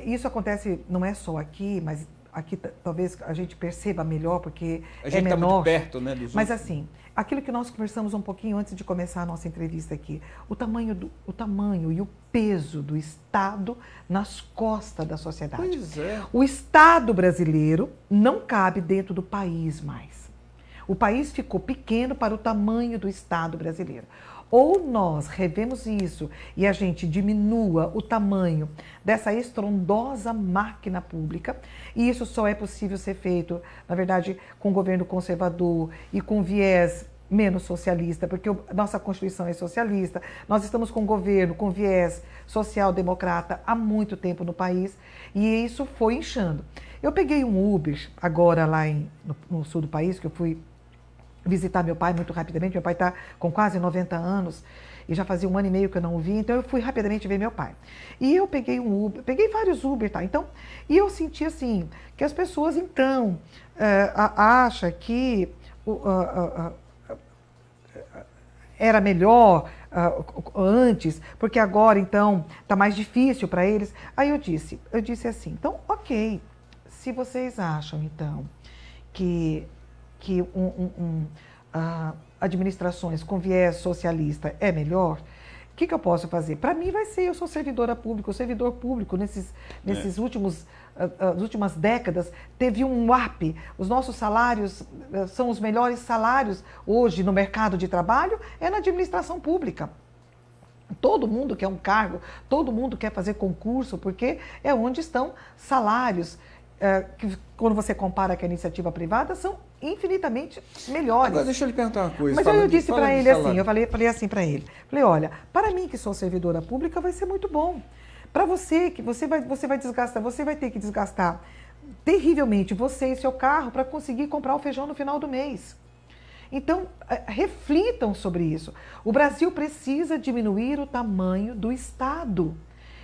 isso acontece, não é só aqui, mas aqui talvez a gente perceba melhor, porque a gente é menor. Está muito perto, né, dos mas outros. assim, aquilo que nós conversamos um pouquinho antes de começar a nossa entrevista aqui, o tamanho e o peso do Estado nas costas da sociedade. Pois é. O Estado brasileiro não cabe dentro do país mais. O país ficou pequeno para o tamanho do Estado brasileiro. Ou nós revemos isso e a gente diminua o tamanho dessa estrondosa máquina pública, e isso só é possível ser feito, na verdade, com um governo conservador e com viés menos socialista, porque a nossa Constituição é socialista, nós estamos com um governo com viés social-democrata há muito tempo no país, e isso foi inchando. Eu peguei um Uber agora lá no sul do país, que eu fui visitar meu pai muito rapidamente. Meu pai está com quase 90 anos e já fazia 1 ano e meio que eu não o vi, então eu fui rapidamente ver meu pai. E eu peguei um Uber, peguei vários Uber, tá? Então, e eu senti assim, que as pessoas então acham que era melhor antes, porque agora então está mais difícil para eles. Aí eu disse assim, então ok, se vocês acham então que administrações com viés socialista é melhor, o que eu posso fazer? Para mim vai ser, eu sou servidora pública, o servidor público nesses últimas décadas teve um up, os nossos salários são os melhores salários hoje no mercado de trabalho, é na administração pública. Todo mundo quer um cargo, todo mundo quer fazer concurso, porque é onde estão salários que, quando você compara com a iniciativa privada, são infinitamente melhores. Agora, deixa eu lhe perguntar uma coisa. Mas eu disse para ele assim, eu falei assim para ele, olha, para mim que sou servidora pública vai ser muito bom. Para você, que você vai desgastar, você vai ter que desgastar terrivelmente você e seu carro para conseguir comprar o feijão no final do mês. Então, reflitam sobre isso. O Brasil precisa diminuir o tamanho do Estado.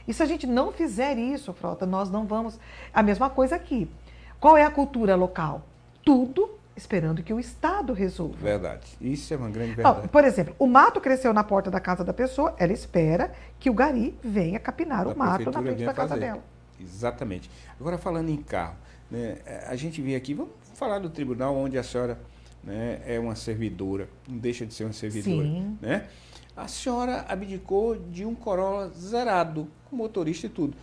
E se a gente não fizer isso, Frota, nós não vamos... A mesma coisa aqui. Qual é a cultura local? Tudo esperando que o Estado resolva. Verdade. Isso é uma grande verdade. Por exemplo, o mato cresceu na porta da casa da pessoa, ela espera que o gari venha capinar o mato na frente da casa dela. Exatamente. Agora, falando em carro, né, a gente vê aqui, vamos falar do tribunal onde a senhora, né, é uma servidora, não deixa de ser uma servidora. Sim. Né? A senhora abdicou de um Corolla zerado, com motorista e tudo.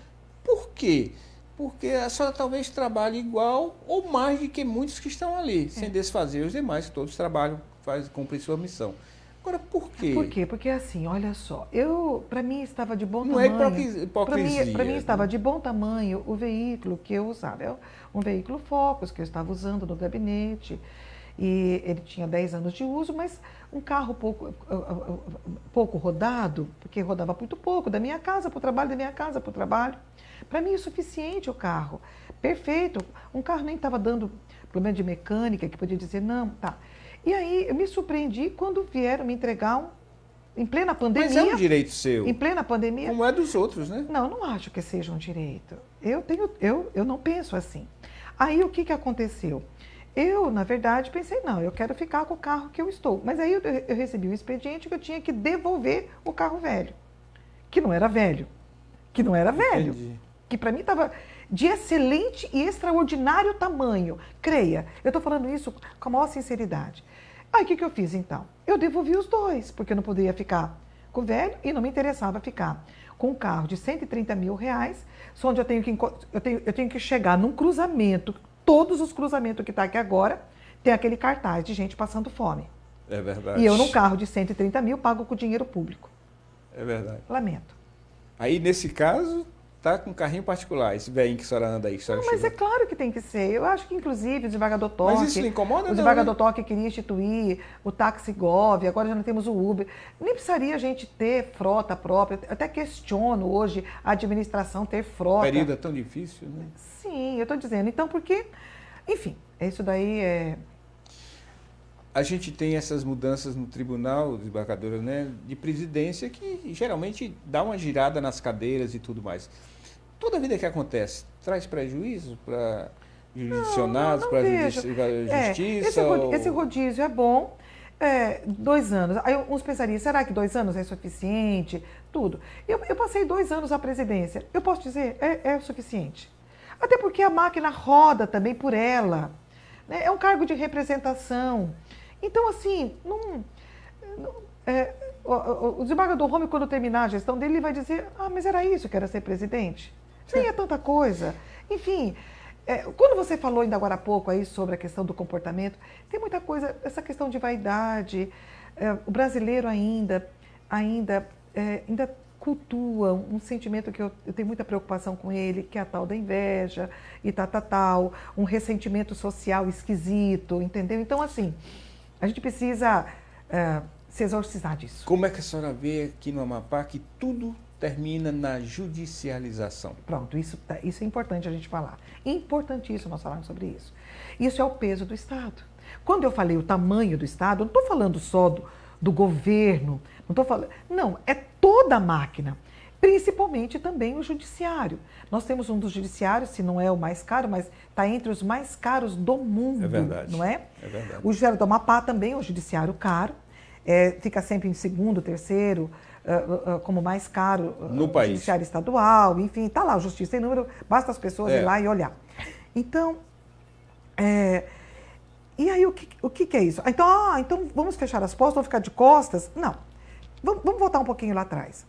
Por quê? Porque a senhora talvez trabalhe igual ou mais do que muitos que estão ali, sem desfazer os demais, que todos trabalham, cumprem sua missão. Agora, por quê? Por quê? Porque assim, olha só, para mim estava de bom tamanho. Não é hipocrisia. Para mim estava de bom tamanho o veículo que eu usava. É um veículo Focus que eu estava usando no gabinete. E ele tinha 10 anos de uso, mas um carro pouco rodado, porque rodava muito pouco, da minha casa para o trabalho, da minha casa para o trabalho. Para mim é suficiente o carro, perfeito. Um carro nem estava dando problema de mecânica, que podia dizer, não, tá. E aí eu me surpreendi quando vieram me entregar em plena pandemia. Mas é um direito seu. Em plena pandemia. Como é dos outros, né? Não, não acho que seja um direito. Eu não penso assim. Aí o que aconteceu? Eu, na verdade, pensei, não, eu quero ficar com o carro que eu estou. Mas aí eu recebi um expediente que eu tinha que devolver o carro velho. Que não era velho. Entendi. Que para mim estava de excelente e extraordinário tamanho. Creia, eu estou falando isso com a maior sinceridade. Aí o que eu fiz então? Eu devolvi os dois, porque eu não poderia ficar com o velho e não me interessava ficar com um carro de R$130 mil, onde eu tenho que chegar num cruzamento. Todos os cruzamentos que está aqui agora tem aquele cartaz de gente passando fome. É verdade. E eu, num carro de 130 mil, pago com dinheiro público. É verdade. Lamento. Aí, nesse caso, tá com um carrinho particular, esse velhinho que a senhora anda aí. Não, mas é claro que tem que ser. Eu acho que, inclusive, o desembargador Toque... Mas isso lhe incomoda? O desembargador Toque queria instituir o táxi Gov, agora já não temos o Uber. Nem precisaria a gente ter frota própria. Eu até questiono hoje a administração ter frota. Período é tão difícil, né? Sim, eu estou dizendo. Então, porque... Enfim, isso daí é... a gente tem essas mudanças no tribunal, desembargadora, né, de presidência, que geralmente dá uma girada nas cadeiras e tudo mais. Toda vida que acontece, traz prejuízo para jurisdicionados, para a justiça? Esse rodízio é bom. 2 anos. Aí uns pensariam, será que 2 anos é suficiente? Tudo. Eu passei 2 anos à presidência. Eu posso dizer, é suficiente. Até porque a máquina roda também por ela. Né? É um cargo de representação. Então, assim, o desembargador Rômulo, quando terminar a gestão dele, ele vai dizer, mas era isso que era ser presidente? Nem é tanta coisa. Enfim, quando você falou ainda agora há pouco aí sobre a questão do comportamento, tem muita coisa, essa questão de vaidade, o brasileiro ainda cultua um sentimento que eu tenho muita preocupação com ele, que é a tal da inveja e tal, um ressentimento social esquisito, entendeu? Então, assim, a gente precisa se exorcizar disso. Como é que a senhora vê aqui no Amapá que tudo termina na judicialização? Pronto, isso é importante a gente falar. Importantíssimo nós falarmos sobre isso. Isso é o peso do Estado. Quando eu falei o tamanho do Estado, eu não estou falando só do governo, não, é toda a máquina, principalmente também o judiciário. Nós temos um dos judiciários, se não é o mais caro, mas está entre os mais caros do mundo, é verdade, não é? É verdade. O judiciário do Amapá também é um judiciário caro, fica sempre em segundo, terceiro, como mais caro no país. Judiciário estadual, enfim, está lá, a justiça tem número, basta as pessoas ir lá e olhar. Então, e aí o que é isso? Então vamos fechar as portas, vamos ficar de costas? Não, vamos voltar um pouquinho lá atrás.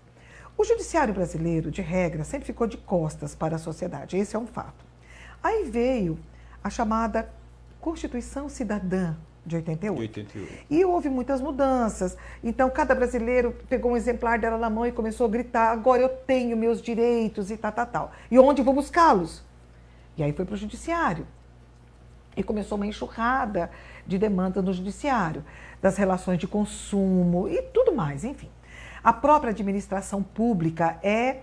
O judiciário brasileiro, de regra, sempre ficou de costas para a sociedade, esse é um fato. Aí veio a chamada Constituição Cidadã, de 88. E houve muitas mudanças. Então, cada brasileiro pegou um exemplar dela na mão e começou a gritar, agora eu tenho meus direitos e tal. E onde vou buscá-los? E aí foi para o judiciário. E começou uma enxurrada de demanda no judiciário, das relações de consumo e tudo mais, enfim. A própria administração pública é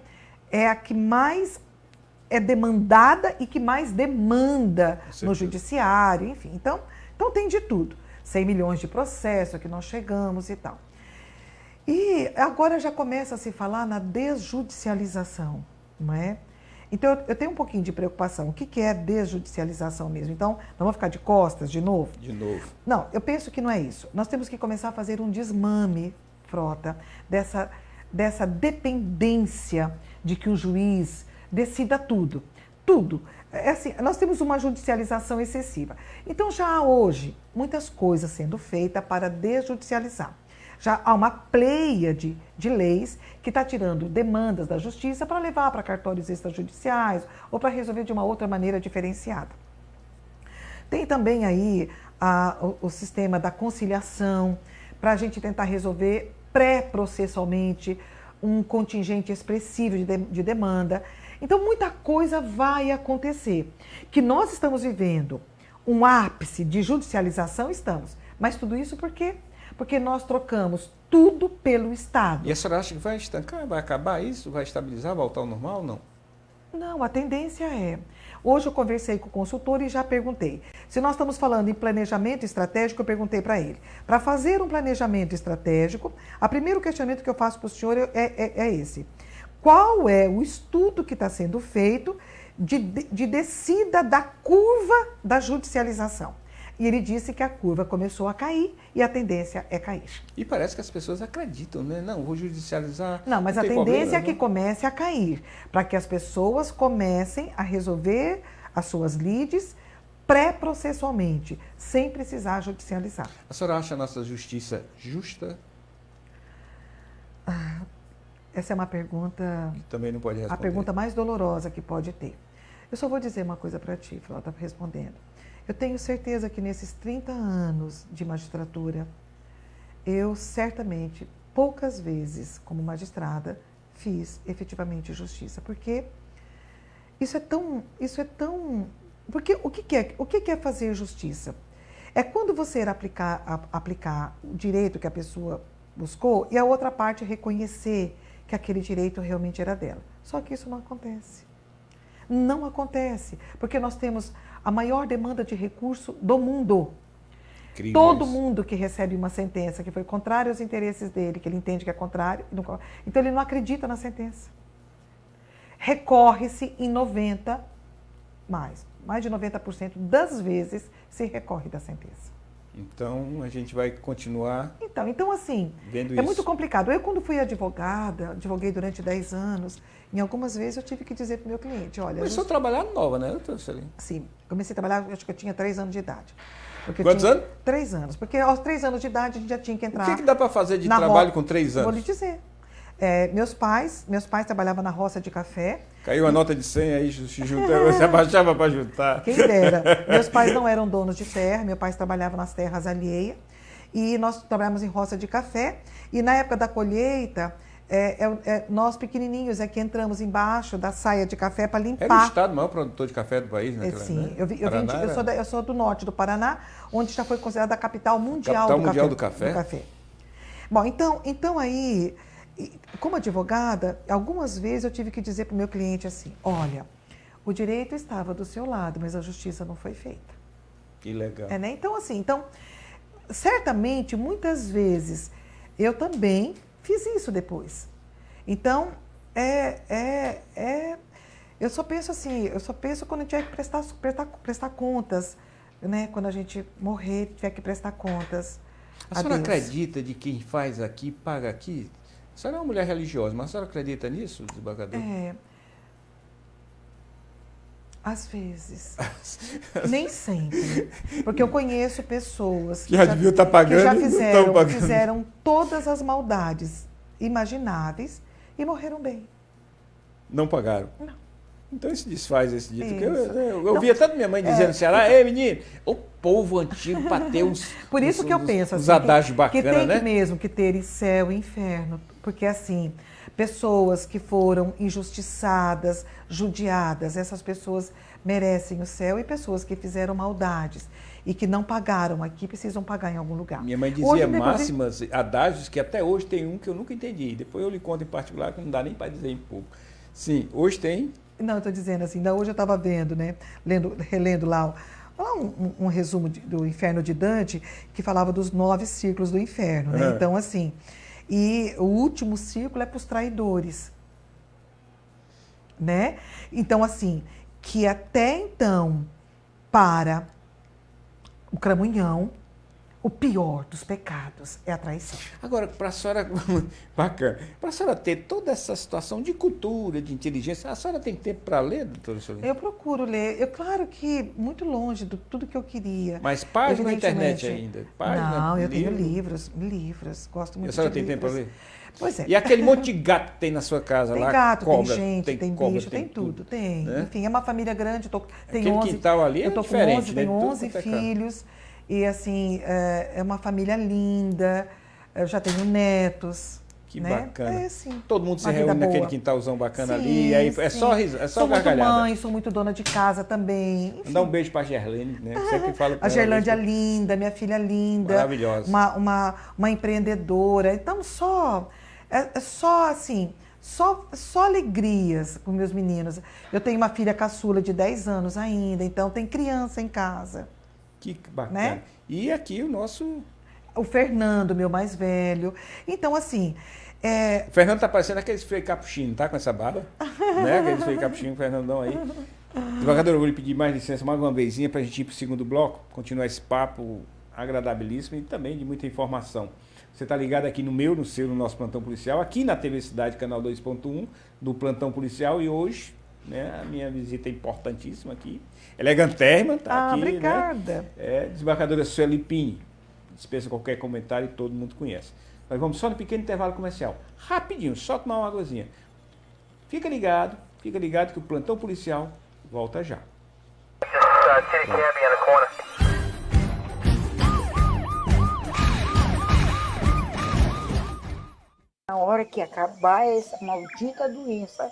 a que mais é demandada e que mais demanda no judiciário, enfim. Então tem de tudo. 100 milhões de processos que nós chegamos e tal. E agora já começa a se falar na desjudicialização, não é? Então eu tenho um pouquinho de preocupação. O que é desjudicialização mesmo? Então, não vamos ficar de costas de novo? De novo. Não, eu penso que não é isso. Nós temos que começar a fazer um desmame, Frota, dessa dependência de que um juiz decida tudo. Tudo. Assim, nós temos uma judicialização excessiva. Então, já há hoje muitas coisas sendo feitas para desjudicializar. Já há uma pleiade de leis que está tirando demandas da justiça para levar para cartórios extrajudiciais ou para resolver de uma outra maneira diferenciada. Tem também aí o sistema da conciliação para a gente tentar resolver pré-processualmente um contingente expressivo de demanda. Então, muita coisa vai acontecer. Que nós estamos vivendo um ápice de judicialização, estamos. Mas tudo isso por quê? Porque nós trocamos tudo pelo Estado. E a senhora acha que vai estancar, vai acabar isso, vai estabilizar, voltar ao normal ou não? Não, a tendência é. Hoje eu conversei com o consultor e já perguntei. Se nós estamos falando em planejamento estratégico, eu perguntei para ele. Para fazer um planejamento estratégico, o primeiro questionamento que eu faço para o senhor é esse. Qual é o estudo que está sendo feito de descida da curva da judicialização? E ele disse que a curva começou a cair e a tendência é cair. E parece que as pessoas acreditam, né? Não, vou judicializar. Não, mas a tendência é que comece a cair, para que as pessoas comecem a resolver as suas lides pré-processualmente, sem precisar judicializar. A senhora acha a nossa justiça justa? Essa é uma pergunta... Também não pode responder. A pergunta mais dolorosa que pode ter. Eu só vou dizer uma coisa para ti, Flávia, respondendo. Eu tenho certeza que nesses 30 anos de magistratura, eu certamente, poucas vezes, como magistrada, fiz efetivamente justiça. Porque isso é tão... Porque o que é fazer justiça? É quando você aplicar o direito que a pessoa buscou e a outra parte reconhecer que aquele direito realmente era dela. Só que isso não acontece. Não acontece, porque nós temos a maior demanda de recurso do mundo. incrível Todo isso. mundo que recebe uma sentença que foi contrária aos interesses dele, que ele entende que é contrário, então ele não acredita na sentença. Recorre-se em mais de 90% das vezes se recorre da sentença. Então, a gente vai continuar Então assim, vendo é isso. muito complicado. Eu, quando fui advogada, advoguei durante 10 anos, em algumas vezes eu tive que dizer para o meu cliente, olha... Começou a trabalhar nova, né, doutora Celina? Sim, comecei a trabalhar, acho que eu tinha 3 anos de idade. Quantos anos? 3 anos, porque aos 3 anos de idade a gente já tinha que entrar... O que dá para fazer de trabalho com 3 anos? Vou lhe dizer. Meus pais trabalhavam na roça de café. Caiu a nota de 100 aí, se juntava, você abaixava para juntar. Quem dera. Meus pais não eram donos de terra, meu pai trabalhava nas terras alheias. E nós trabalhávamos em roça de café. E na época da colheita, nós pequenininhos que entramos embaixo da saia de café para limpar. Era o estado maior produtor de café do país, né? Sim, né? eu sou do norte do Paraná, onde já foi considerada a capital mundial, do café. Bom, então aí... Como advogada, algumas vezes eu tive que dizer para o meu cliente assim, olha, o direito estava do seu lado, mas a justiça não foi feita. Que legal. Né? Então, assim, certamente, muitas vezes, eu também fiz isso depois. Então, eu só penso assim, quando a gente tiver que prestar contas, né? Quando a gente morrer, tiver que prestar contas. A senhora acredita de quem faz aqui, paga aqui? A senhora é uma mulher religiosa, mas a senhora acredita nisso, desembargador? Às vezes. Nem sempre. Porque eu conheço pessoas que já deviam estar pagando, fizeram todas as maldades imagináveis e morreram bem. Não pagaram? Não. Então se desfaz esse dito. Eu ouvia tanto minha mãe dizendo no Ceará, ei menino, o povo antigo para ter uns Por isso que eu penso assim, adágios bacanas, que tem né? mesmo que ter céu e inferno. Porque assim, pessoas que foram injustiçadas, judiadas, essas pessoas merecem o céu, e pessoas que fizeram maldades e que não pagaram aqui, precisam pagar em algum lugar. Minha mãe dizia máximas, adágios, que até hoje tem um que eu nunca entendi. Depois eu lhe conto em particular, que não dá nem para dizer em público. Sim, hoje tem... Não, eu estou dizendo assim, hoje eu estava vendo, né, relendo lá um resumo do Inferno de Dante, que falava dos 9 círculos do inferno, né? Então, assim, e o último círculo é para os traidores, né? Então, assim, que até então, para o cramunhão, o pior dos pecados é a traição. Agora, para a senhora, bacana, para a senhora ter toda essa situação de cultura, de inteligência, a senhora tem tempo para ler, doutora Celina? Eu procuro ler. Claro que muito longe de tudo que eu queria. Mas página na internet ainda? Não, eu tenho livros, gosto muito de livros. E a senhora tem tempo para ler? Pois é. E aquele monte de gato que tem na sua casa tem lá? Tem gato, cobra, tem gente, tem cobra, bicho, tem tudo. Tem. Né? Enfim, é uma família grande. Aquele 11, quintal ali é diferente, tenho 11 filhos. E assim, é uma família linda, eu já tenho netos. Que né? bacana. Assim, todo mundo se reúne naquele quintalzão bacana ali, e aí é só gargalhada. Sou muito mãe, sou muito dona de casa também. Enfim. Dá um beijo para a Gerlane, né? Sempre falo a Gerlândia linda, minha filha linda. Maravilhosa. Uma empreendedora. Então, só assim, só alegrias com meus meninos. Eu tenho uma filha caçula de 10 anos ainda, então tem criança em casa. Que bacana. Né? E aqui o nosso... O Fernando, meu mais velho. Então, assim... O Fernando está parecendo aqueles freio capuchinho, tá? Com essa barba. Né? Aqueles freio capuchinho, o Fernandão aí. Desembargador, eu vou lhe pedir mais licença, mais uma vezinha, para a gente ir para o segundo bloco, continuar esse papo agradabilíssimo e também de muita informação. Você está ligado aqui no seu, no nosso Plantão Policial, aqui na TV Cidade, canal 2.1, do Plantão Policial, e hoje... Né, a minha visita é importantíssima aqui. Elegantérrima, tá aqui. Obrigada. Né? Desembargadora Sueli Pini. Dispensa qualquer comentário e todo mundo conhece. Nós vamos só no pequeno intervalo comercial. Rapidinho, só tomar uma águazinha. Fica ligado que o Plantão Policial volta já. Na hora que acabar essa maldita doença,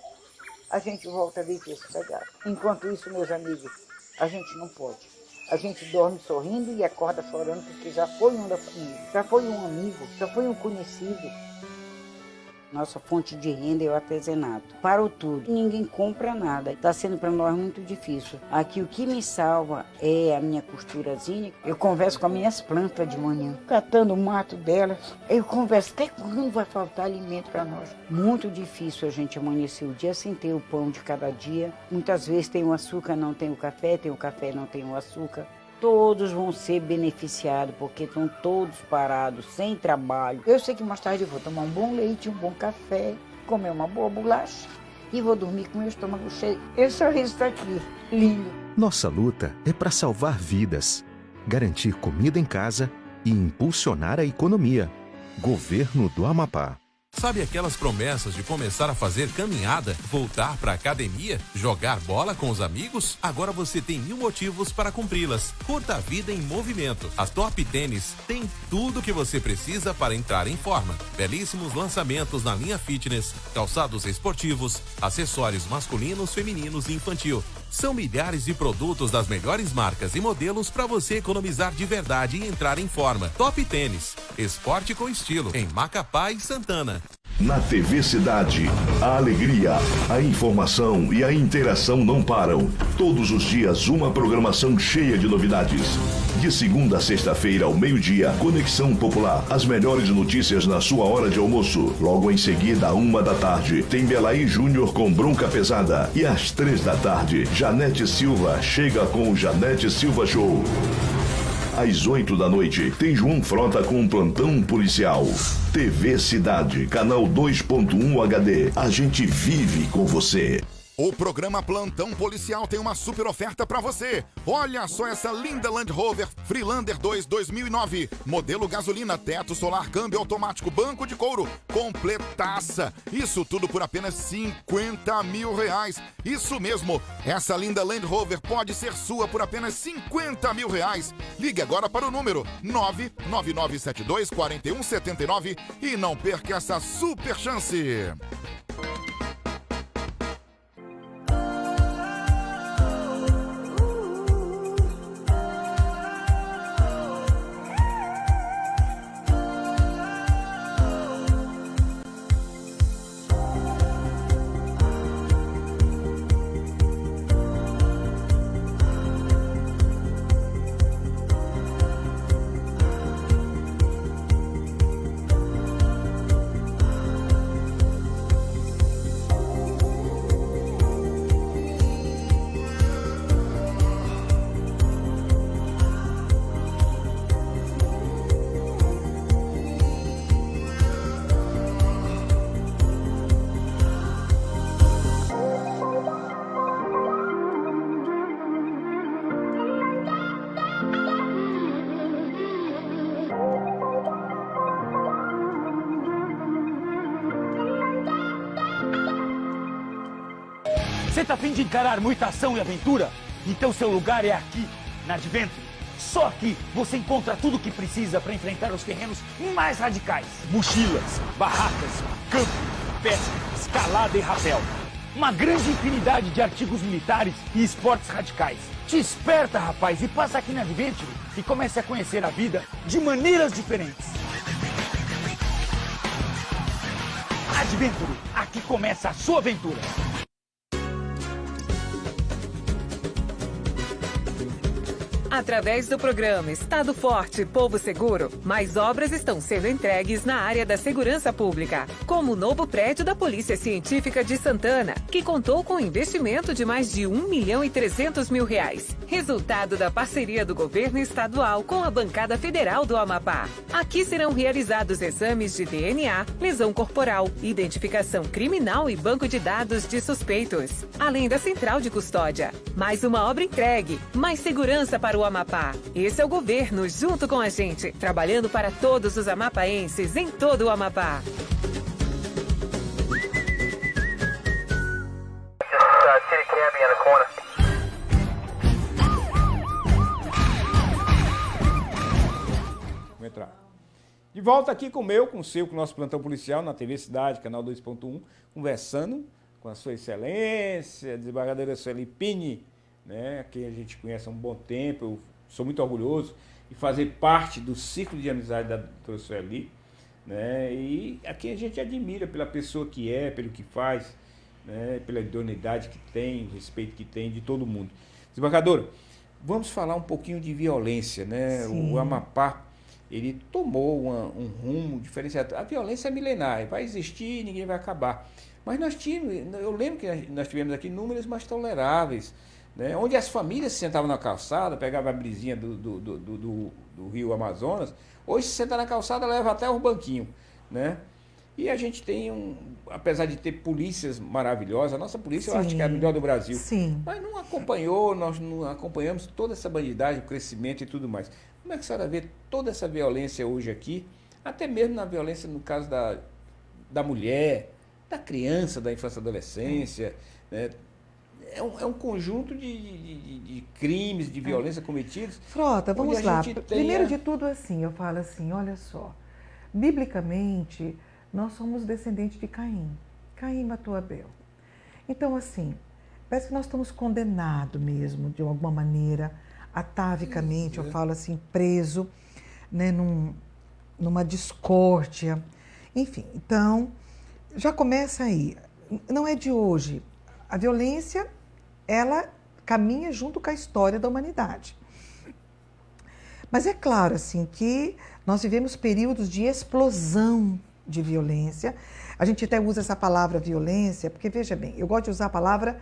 a gente volta a viver sossegado. Enquanto isso, meus amigos, a gente não pode. A gente dorme sorrindo e acorda chorando porque já foi um da família, já foi um amigo, já foi um conhecido. Nossa fonte de renda é o artesanato. Parou tudo. Ninguém compra nada. Está sendo para nós muito difícil. Aqui o que me salva é a minha costurazinha. Eu converso com as minhas plantas de manhã, catando o mato delas. Eu converso até quando vai faltar alimento para nós. Muito difícil a gente amanhecer o dia sem ter o pão de cada dia. Muitas vezes tem o açúcar, não tem o café, não tem o açúcar. Todos vão ser beneficiados, porque estão todos parados, sem trabalho. Eu sei que mais tarde eu vou tomar um bom leite, um bom café, comer uma boa bolacha e vou dormir com meu estômago cheio. Eu só isso aqui, lindo. Nossa luta é para salvar vidas, garantir comida em casa e impulsionar a economia. Governo do Amapá. Sabe aquelas promessas de começar a fazer caminhada, voltar pra academia, jogar bola com os amigos? Agora você tem 1000 motivos para cumpri-las. Curta a vida em movimento. A Top Tênis tem tudo o que você precisa para entrar em forma. Belíssimos lançamentos na linha fitness, calçados esportivos, acessórios masculinos, femininos e infantil. São milhares de produtos das melhores marcas e modelos para você economizar de verdade e entrar em forma. Top Tênis, esporte com estilo, em Macapá e Santana. Na TV Cidade, a alegria, a informação e a interação não param. Todos os dias, uma programação cheia de novidades. De segunda a sexta-feira, ao meio-dia, Conexão Popular. As melhores notícias na sua hora de almoço. Logo em seguida, 1 da tarde, tem Belaí Júnior com Bronca Pesada. E às 3 da tarde, Janete Silva chega com o Janete Silva Show. Às 8 da noite, tem João Frota com Plantão Policial. TV Cidade, canal 2.1 HD. A gente vive com você. O programa Plantão Policial tem uma super oferta pra você. Olha só essa linda Land Rover Freelander 2 2009. Modelo gasolina, teto solar, câmbio automático, banco de couro, completaça. Isso tudo por apenas R$50 mil. Isso mesmo, essa linda Land Rover pode ser sua por apenas R$50 mil. Ligue agora para o número 999724179 e não perca essa super chance. Você tá a fim de encarar muita ação e aventura? Então seu lugar é aqui, na Adventure. Só aqui você encontra tudo o que precisa para enfrentar os terrenos mais radicais. Mochilas, barracas, campo, pesca, escalada e rapel. Uma grande infinidade de artigos militares e esportes radicais. Te esperta, rapaz, e passa aqui na Adventure e comece a conhecer a vida de maneiras diferentes. Adventure, aqui começa a sua aventura. Através do programa Estado Forte, Povo Seguro, mais obras estão sendo entregues na área da segurança pública, como o novo prédio da Polícia Científica de Santana, que contou com investimento de mais de R$1.300.000, resultado da parceria do governo estadual com a bancada federal do Amapá. Aqui serão realizados exames de DNA, lesão corporal, identificação criminal e banco de dados de suspeitos, além da central de custódia. Mais uma obra entregue, mais segurança para o Amapá. Esse é o governo junto com a gente, trabalhando para todos os amapaenses em todo o Amapá. Vamos entrar. De volta aqui com o seu, com o nosso plantão policial na TV Cidade, canal 2.1, conversando com a sua excelência, desembargadora Sueli Pini, né, que a gente conhece há um bom tempo. Eu sou muito orgulhoso de fazer parte do ciclo de amizade da doutora Sueli, né? E aqui a gente admira pela pessoa que é, pelo que faz, né? Pela idoneidade que tem, o respeito que tem de todo mundo. Desembargadora, vamos falar um pouquinho de violência, né? Sim. O Amapá, ele tomou um rumo diferenciado. A violência é milenar, vai existir e ninguém vai acabar. Mas eu lembro que nós tivemos aqui números mais toleráveis, né? Onde as famílias se sentavam na calçada, pegavam a brisinha do rio Amazonas, hoje se senta na calçada, leva até o banquinho, né? E a gente tem apesar de ter polícias maravilhosas, a nossa polícia eu acho que é a melhor do Brasil. Sim. Mas não acompanhou, nós não acompanhamos toda essa bandidagem, o crescimento e tudo mais. Como é que a senhora vê toda essa violência hoje aqui, até mesmo na violência no caso da mulher, da criança, da infância e adolescência, né? É um conjunto de crimes, de violência cometidos. Frota, vamos lá. Primeiro de tudo, assim, eu falo assim, olha só, biblicamente, nós somos descendentes de Caim. Caim matou Abel. Então, assim, parece que nós estamos condenados mesmo, de alguma maneira, atavicamente, eu falo assim, preso, né, numa discórdia. Enfim, então, já começa aí. Não é de hoje. A violência, ela caminha junto com a história da humanidade. Mas é claro, assim, que nós vivemos períodos de explosão de violência. A gente até usa essa palavra violência, porque, veja bem, eu gosto de usar a palavra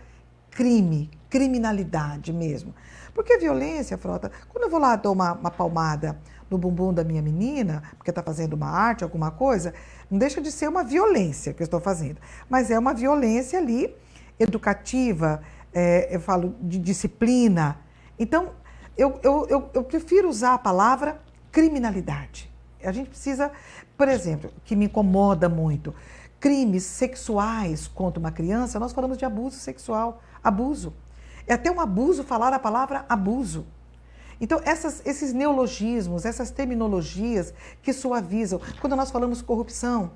crime, criminalidade mesmo. Porque violência, Frota, quando eu vou lá dar uma palmada no bumbum da minha menina, porque está fazendo uma arte, alguma coisa, não deixa de ser uma violência que eu estou fazendo. Mas é uma violência ali, educativa, eu falo de disciplina. Então, eu prefiro usar a palavra criminalidade. A gente precisa, por exemplo, que me incomoda muito, crimes sexuais contra uma criança, nós falamos de abuso sexual, abuso. É até um abuso falar a palavra abuso. Então, esses neologismos, essas terminologias que suavizam, quando nós falamos corrupção,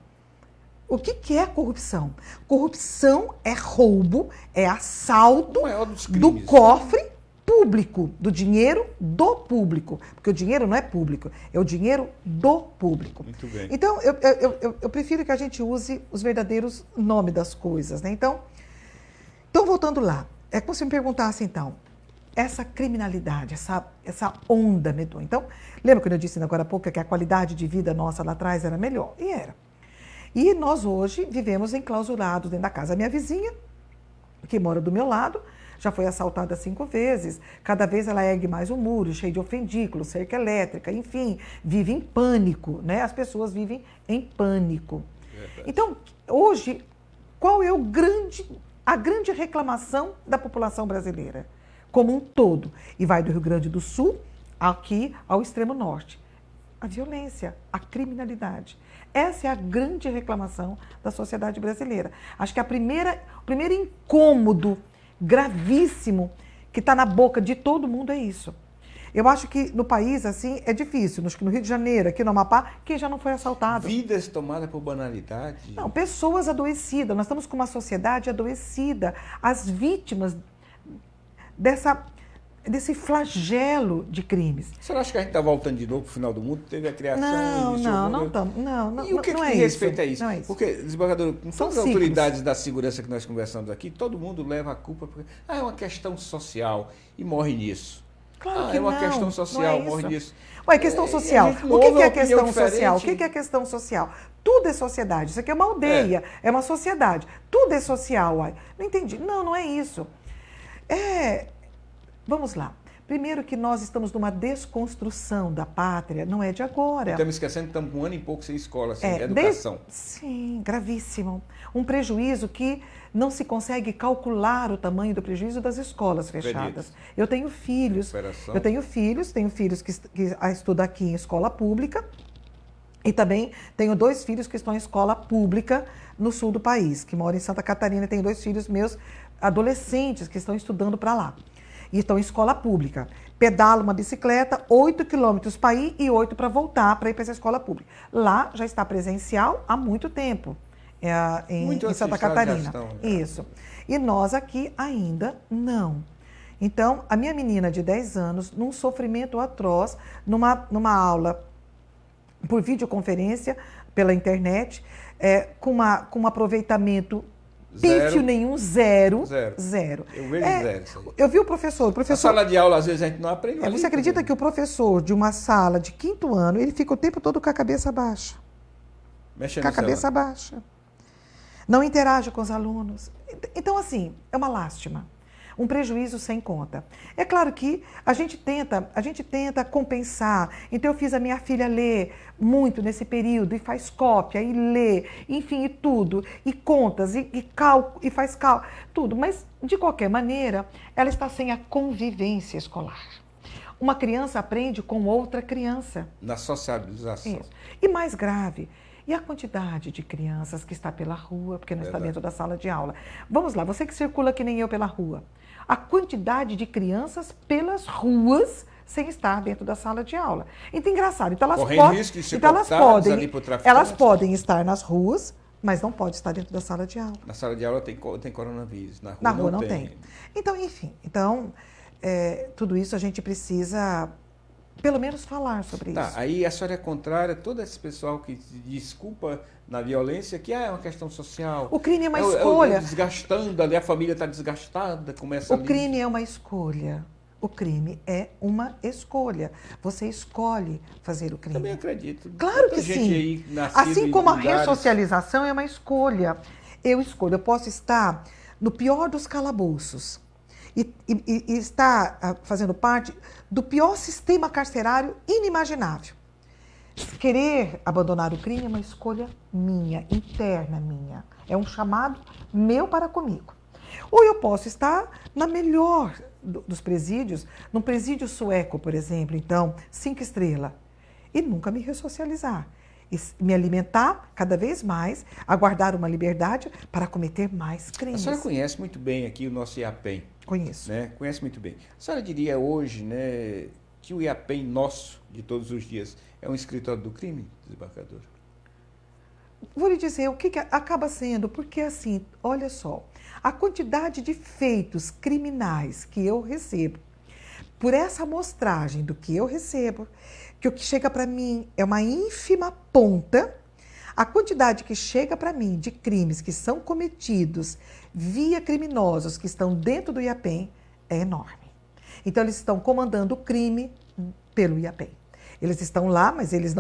o que é corrupção? Corrupção é roubo, é assalto do cofre público, do dinheiro do público. Porque o dinheiro não é público, é o dinheiro do público. Muito bem. Então, eu prefiro que a gente use os verdadeiros nomes das coisas, né? Então, voltando lá, é como se me perguntasse, então, essa criminalidade, essa onda medonha. Então, lembra quando eu disse agora há pouco que a qualidade de vida nossa lá atrás era melhor? E era. E nós hoje vivemos enclausurados dentro da casa. A minha vizinha, que mora do meu lado, já foi assaltada 5 vezes. Cada vez ela ergue mais um muro, cheio de ofendículos, cerca elétrica, enfim, vive em pânico, né? As pessoas vivem em pânico. Então, hoje, qual é a grande reclamação da população brasileira? Como um todo. E vai do Rio Grande do Sul aqui ao extremo norte. A violência, a criminalidade. Essa é a grande reclamação da sociedade brasileira. Acho que o primeiro incômodo gravíssimo que está na boca de todo mundo é isso. Eu acho que no país, assim, é difícil. No Rio de Janeiro, aqui no Amapá, quem já não foi assaltado? Vidas tomadas por banalidade. Não, pessoas adoecidas. Nós estamos com uma sociedade adoecida. As vítimas desse flagelo de crimes. Você acha que a gente está voltando de novo para o final do mundo? Teve a criação... Não estamos. E o que não é respeito a isso? Não é isso. Porque, desembargador, com todas as autoridades da segurança que nós conversamos aqui, todo mundo leva a culpa porque é uma questão social e morre nisso. Claro que é uma questão social, morre nisso. Ué, questão social. O que é questão social? O que é questão social? Tudo é sociedade. Isso aqui é uma aldeia, é uma sociedade. Tudo é social, uai. Não entendi. Não é isso. Vamos lá. Primeiro que nós estamos numa desconstrução da pátria, não é de agora. Estamos esquecendo que estamos com 1 ano e pouco sem escola, sem educação. Sim, gravíssimo. Um prejuízo que não se consegue calcular o tamanho do prejuízo das escolas fechadas. Eu tenho filhos, tenho filhos que estudam aqui em escola pública e também tenho 2 filhos que estão em escola pública no sul do país, que moram em Santa Catarina. Tenho 2 filhos meus, adolescentes, que estão estudando para lá. E estão em escola pública. Pedalo uma bicicleta, 8 quilômetros para ir e 8 para voltar, para ir para essa escola pública. Lá já está presencial há muito tempo, em Santa Catarina. Isso. E nós aqui ainda não. Então, a minha menina de 10 anos, num sofrimento atroz, numa aula por videoconferência, pela internet, com um aproveitamento Zero. pífio nenhum, zero. Eu vejo zero isso aí. Eu vi o professor... Na sala de aula, às vezes, a gente não aprende. Você acredita que o professor de uma sala de 5º ano, ele fica o tempo todo com a cabeça baixa? Mexendo com a cabeça baixa. Não interage com os alunos. Então, assim, é uma lástima. Um prejuízo sem conta. É claro que a gente tenta compensar. Então, eu fiz a minha filha ler muito nesse período, e faz cópia, e lê, enfim, e tudo, e contas, e cálculo, e faz cálculo, tudo. Mas, de qualquer maneira, ela está sem a convivência escolar. Uma criança aprende com outra criança. Na socialização. Isso. E mais grave, e a quantidade de crianças que está pela rua, porque não está dentro da sala de aula. Vamos lá, você que circula que nem eu pela rua. A quantidade de crianças pelas ruas sem estar dentro da sala de aula. Então, engraçado. Então, elas podem estar nas ruas, mas não podem estar dentro da sala de aula. Na sala de aula tem coronavírus, na rua não tem. Então, enfim, tudo isso a gente precisa, pelo menos, falar sobre isso. Aí a senhora é contrária a todo esse pessoal que se desculpa na violência, que é uma questão social. O crime é uma escolha. Desgastando, ali a família está desgastada, começa O crime é uma escolha. O crime é uma escolha. Você escolhe fazer o crime. Também acredito. Claro que sim. Assim como a ressocialização é uma escolha. Eu escolho. Eu posso estar no pior dos calabouços e estar fazendo parte do pior sistema carcerário inimaginável. Querer abandonar o crime é uma escolha minha, interna minha. É um chamado meu para comigo. Ou eu posso estar na melhor dos presídios, num presídio sueco, por exemplo, então, 5 estrelas, e nunca me ressocializar. E me alimentar cada vez mais, aguardar uma liberdade para cometer mais crimes. A senhora conhece muito bem aqui o nosso IAPEM. Conheço. Né? Conhece muito bem. A senhora diria hoje, né, que o IAPEM nosso, de todos os dias, é um escritório do crime, desembargador? Vou lhe dizer o que acaba sendo, porque assim, olha só, a quantidade de feitos criminais que eu recebo, por essa amostragem do que eu recebo, que o que chega para mim é uma ínfima ponta, a quantidade que chega para mim de crimes que são cometidos via criminosos que estão dentro do IAPEM é enorme. Então, eles estão comandando o crime pelo IAPEM. Eles estão lá, mas eles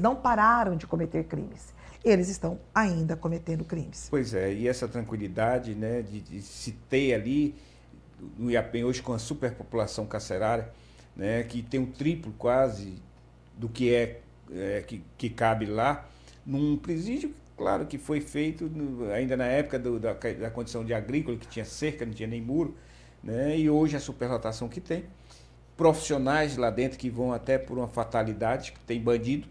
não pararam de cometer crimes. Eles estão ainda cometendo crimes. Pois é, e essa tranquilidade, né, de se ter ali no IAPEM hoje com a superpopulação carcerária, né, que tem um triplo quase do que que cabe lá, num presídio, claro, que foi feito ainda na época da condição de agrícola, que tinha cerca, não tinha nem muro, né, e hoje a superlotação que tem. Profissionais lá dentro que vão até por uma fatalidade, que tem bandido,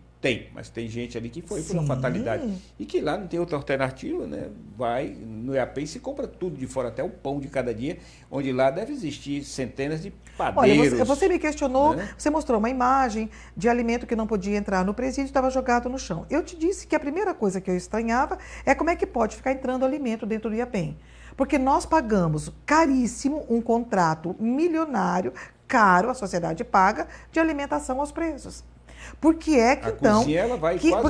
mas tem gente ali que foi por uma fatalidade. E que lá não tem outra alternativa, né? Vai no IAPEM e se compra tudo de fora, até o pão de cada dia, onde lá deve existir centenas de padeiros. Olha, você me questionou, né? Você mostrou uma imagem de alimento que não podia entrar no presídio, estava jogado no chão. Eu te disse que a primeira coisa que eu estranhava é como é que pode ficar entrando alimento dentro do IAPEM. Porque nós pagamos caríssimo um contrato milionário, caro, a sociedade paga, de alimentação aos presos. Por que é que, então... Por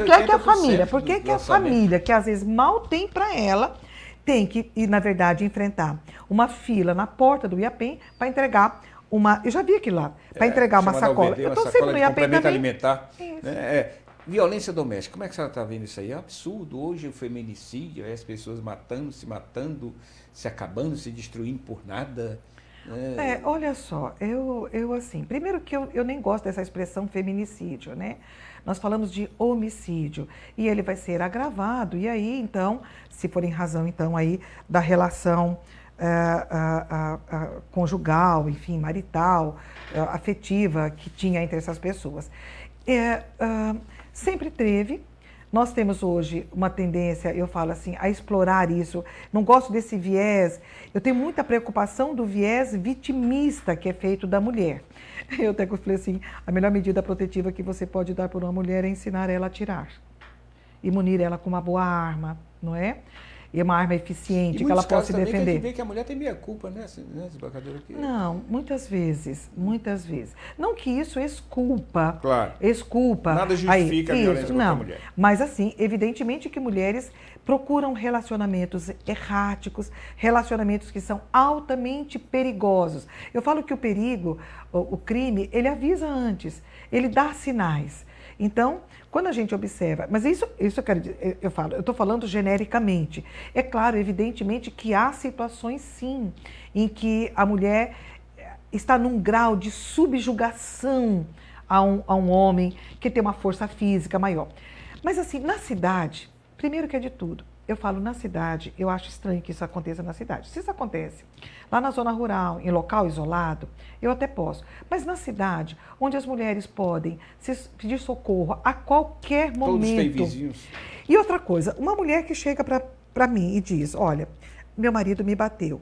que é que a família? Por que a família, que às vezes mal tem para ela, tem que, na verdade, enfrentar uma fila na porta do IAPEM para entregar uma... Eu já vi aquilo lá. Para entregar uma sacola. Eu estou sempre no IAPEM também. Alimentar. Né? Violência doméstica. Como é que a senhora está vendo isso aí? É um absurdo. Hoje o feminicídio, as pessoas se matando, se acabando, se destruindo por nada. Olha só, eu assim, primeiro que eu nem gosto dessa expressão feminicídio, né? Nós falamos de homicídio e ele vai ser agravado e aí, então, se for em razão, então, aí da relação conjugal, enfim, marital, afetiva que tinha entre essas pessoas. Sempre teve. Nós temos hoje uma tendência, eu falo assim, a explorar isso. Não gosto desse viés. Eu tenho muita preocupação do viés vitimista que é feito da mulher. Eu até falei assim, a melhor medida protetiva que você pode dar por uma mulher é ensinar ela a atirar. E munir ela com uma boa arma, não é? e uma arma eficiente E que ela possa se também defender. Que a gente vê que a mulher tem meia culpa, né, desembargadora? Não, muitas vezes. Não que isso exculpa. Claro. Exculpa. Nada justifica a violência contra a mulher. Mas assim, evidentemente que mulheres procuram relacionamentos erráticos, relacionamentos que são altamente perigosos. Eu falo que o perigo, o crime, ele avisa antes, ele dá sinais. Então, quando a gente observa, mas isso eu quero dizer, eu estou falando genericamente. É claro, evidentemente, que há situações, sim, em que a mulher está num grau de subjugação a um homem que tem uma força física maior. Mas assim, na cidade, primeiro que é de tudo, eu falo na cidade, eu acho estranho que isso aconteça na cidade. Se isso acontece lá na zona rural, em local isolado, eu até posso. Mas na cidade, onde as mulheres podem pedir socorro a qualquer momento. Todos têm vizinhos. E outra coisa, uma mulher que chega para mim e diz, olha, meu marido me bateu.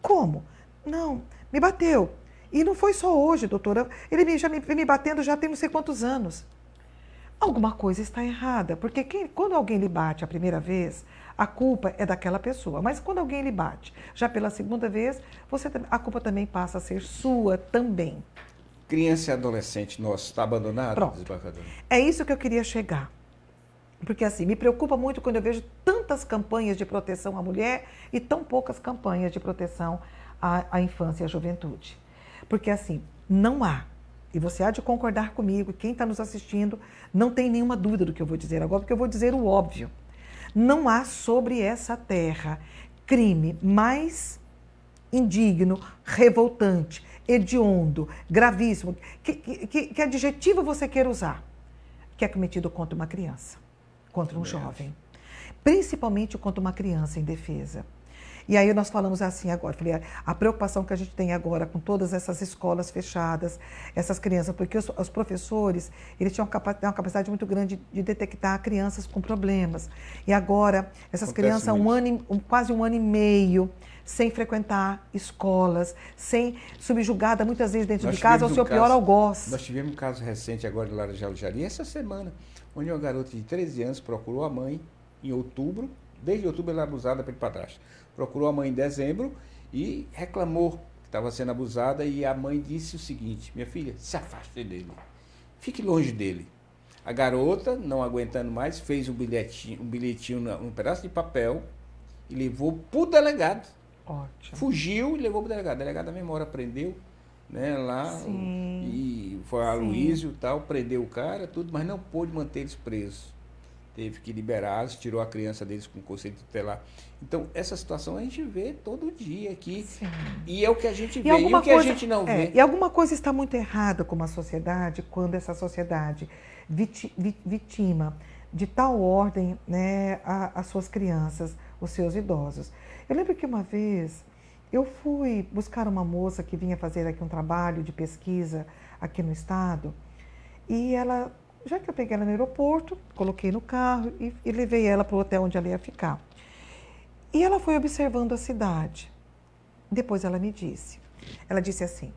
Como? Não, me bateu. E não foi só hoje, doutora. Ele já vem me batendo já tem não sei quantos anos. Alguma coisa está errada, porque quando alguém lhe bate a primeira vez, a culpa é daquela pessoa. Mas quando alguém lhe bate já pela segunda vez, a culpa também passa a ser sua também. Criança e adolescente nosso está abandonado, Pronto. desembargadora? É isso que eu queria chegar. Porque assim, me preocupa muito quando eu vejo tantas campanhas de proteção à mulher e tão poucas campanhas de proteção à infância e à juventude. Porque assim, não há. E você há de concordar comigo, quem está nos assistindo não tem nenhuma dúvida do que eu vou dizer agora, porque eu vou dizer o óbvio. Não há sobre essa terra crime mais indigno, revoltante, hediondo, gravíssimo, que adjetivo você queira usar, que é cometido contra uma criança, contra um jovem. Principalmente contra uma criança indefesa. E aí nós falamos assim agora, falei, a preocupação que a gente tem agora com todas essas escolas fechadas, essas crianças, porque os professores, eles tinham uma capacidade muito grande de detectar crianças com problemas. E agora, essas crianças, quase um ano e meio, sem frequentar escolas, subjugada muitas vezes dentro de casa, ao seu pior algoz. Nós tivemos um caso recente agora em Laranjal do Jari, essa semana, onde uma garota de 13 anos procurou a mãe em outubro, desde outubro ela era abusada pelo padrasto. Procurou a mãe em dezembro e reclamou que estava sendo abusada e a mãe disse o seguinte, minha filha, se afaste dele, fique longe dele. A garota, não aguentando mais, fez um bilhetinho, um pedaço de papel e levou para o delegado. Ótimo. Fugiu e levou para o delegado. O delegado da mesma hora prendeu, né, lá, e foi a Luísio e tal, prendeu o cara, tudo, mas não pôde manter eles presos. Teve que liberá-los, tirou a criança deles com conceito tutelar. Então, essa situação a gente vê todo dia aqui. Sim. E é o que a gente vê, e o que a gente não vê. E alguma coisa está muito errada com a sociedade, quando essa sociedade vitima de tal ordem, né, as suas crianças, os seus idosos. Eu lembro que uma vez eu fui buscar uma moça que vinha fazer aqui um trabalho de pesquisa aqui no estado, e ela... Já que eu peguei ela no aeroporto, coloquei no carro e levei ela para o hotel onde ela ia ficar. E ela foi observando a cidade. Depois ela me disse. Ela disse assim,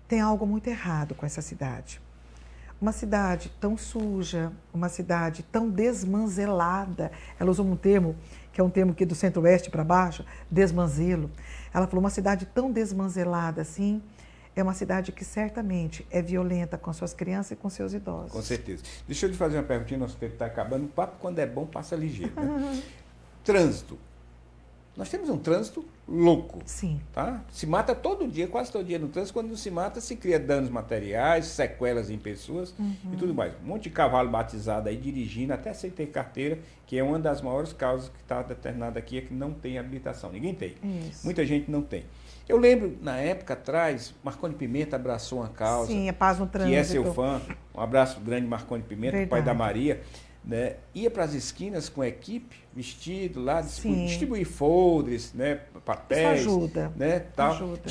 tem algo muito errado com essa cidade. Uma cidade tão suja, uma cidade tão desmanzelada. Ela usou um termo, que é um termo aqui do centro-oeste para baixo, desmanzelo. Ela falou, uma cidade tão desmanzelada assim... É uma cidade que certamente é violenta com suas crianças e com seus idosos. Com certeza. Deixa eu te fazer uma perguntinha, nosso tempo está acabando. O papo, quando é bom, passa ligeiro. Né? Trânsito. Nós temos um trânsito louco. Sim. Tá? Se mata todo dia, quase todo dia no trânsito. Quando não se mata, se cria danos materiais, sequelas em pessoas e tudo mais. Um monte de cavalo batizado aí dirigindo, até sem ter carteira, que é uma das maiores causas que está determinada aqui, é que não tem habilitação. Ninguém tem. Isso. Muita gente não tem. Eu lembro, na época atrás, Marconi Pimenta abraçou uma causa. Sim, é Paz no Trânsito. Que é seu fã. Um abraço grande, Marconi Pimenta, Verdade. pai da Maria. Né? Ia para as esquinas com a equipe, vestido lá, distribuir folders, né? Papéis. Isso ajuda. Né? Tal. Ajuda.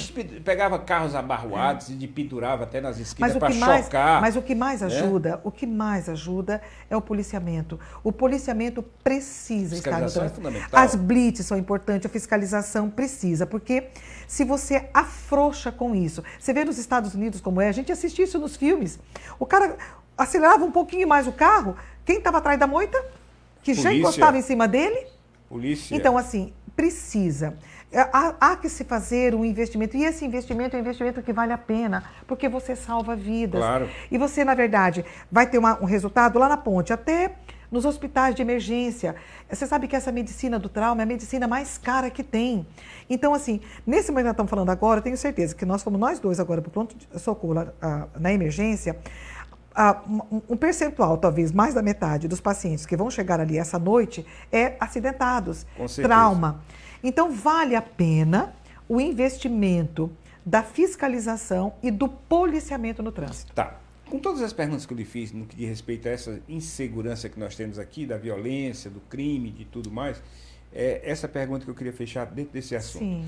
Pegava carros abarroados e pendurava até nas esquinas para chocar. Mas o que mais ajuda, né? O que mais ajuda é o policiamento. O policiamento precisa estar no trânsito. É fundamental. As blitz são importantes, a fiscalização precisa, porque se você afrouxa com isso, você vê nos Estados Unidos como é, a gente assiste isso nos filmes, o cara acelerava um pouquinho mais o carro, quem estava atrás da moita, que já encostava em cima dele, Polícia. Então, assim, precisa. Há que se fazer um investimento, e esse investimento é um investimento que vale a pena, porque você salva vidas. Claro. E você, na verdade, vai ter um resultado lá na ponte, até nos hospitais de emergência. Você sabe que essa medicina do trauma é a medicina mais cara que tem. Então, assim, nesse momento que nós estamos falando agora, eu tenho certeza que nós fomos nós dois agora para o pronto-socorro na emergência, um percentual, talvez mais da metade dos pacientes que vão chegar ali essa noite é acidentados, trauma. Então, vale a pena o investimento da fiscalização e do policiamento no trânsito. Tá. Com todas as perguntas que eu lhe fiz no que diz respeito a essa insegurança que nós temos aqui, da violência, do crime, de tudo mais, essa pergunta que eu queria fechar dentro desse assunto. Sim.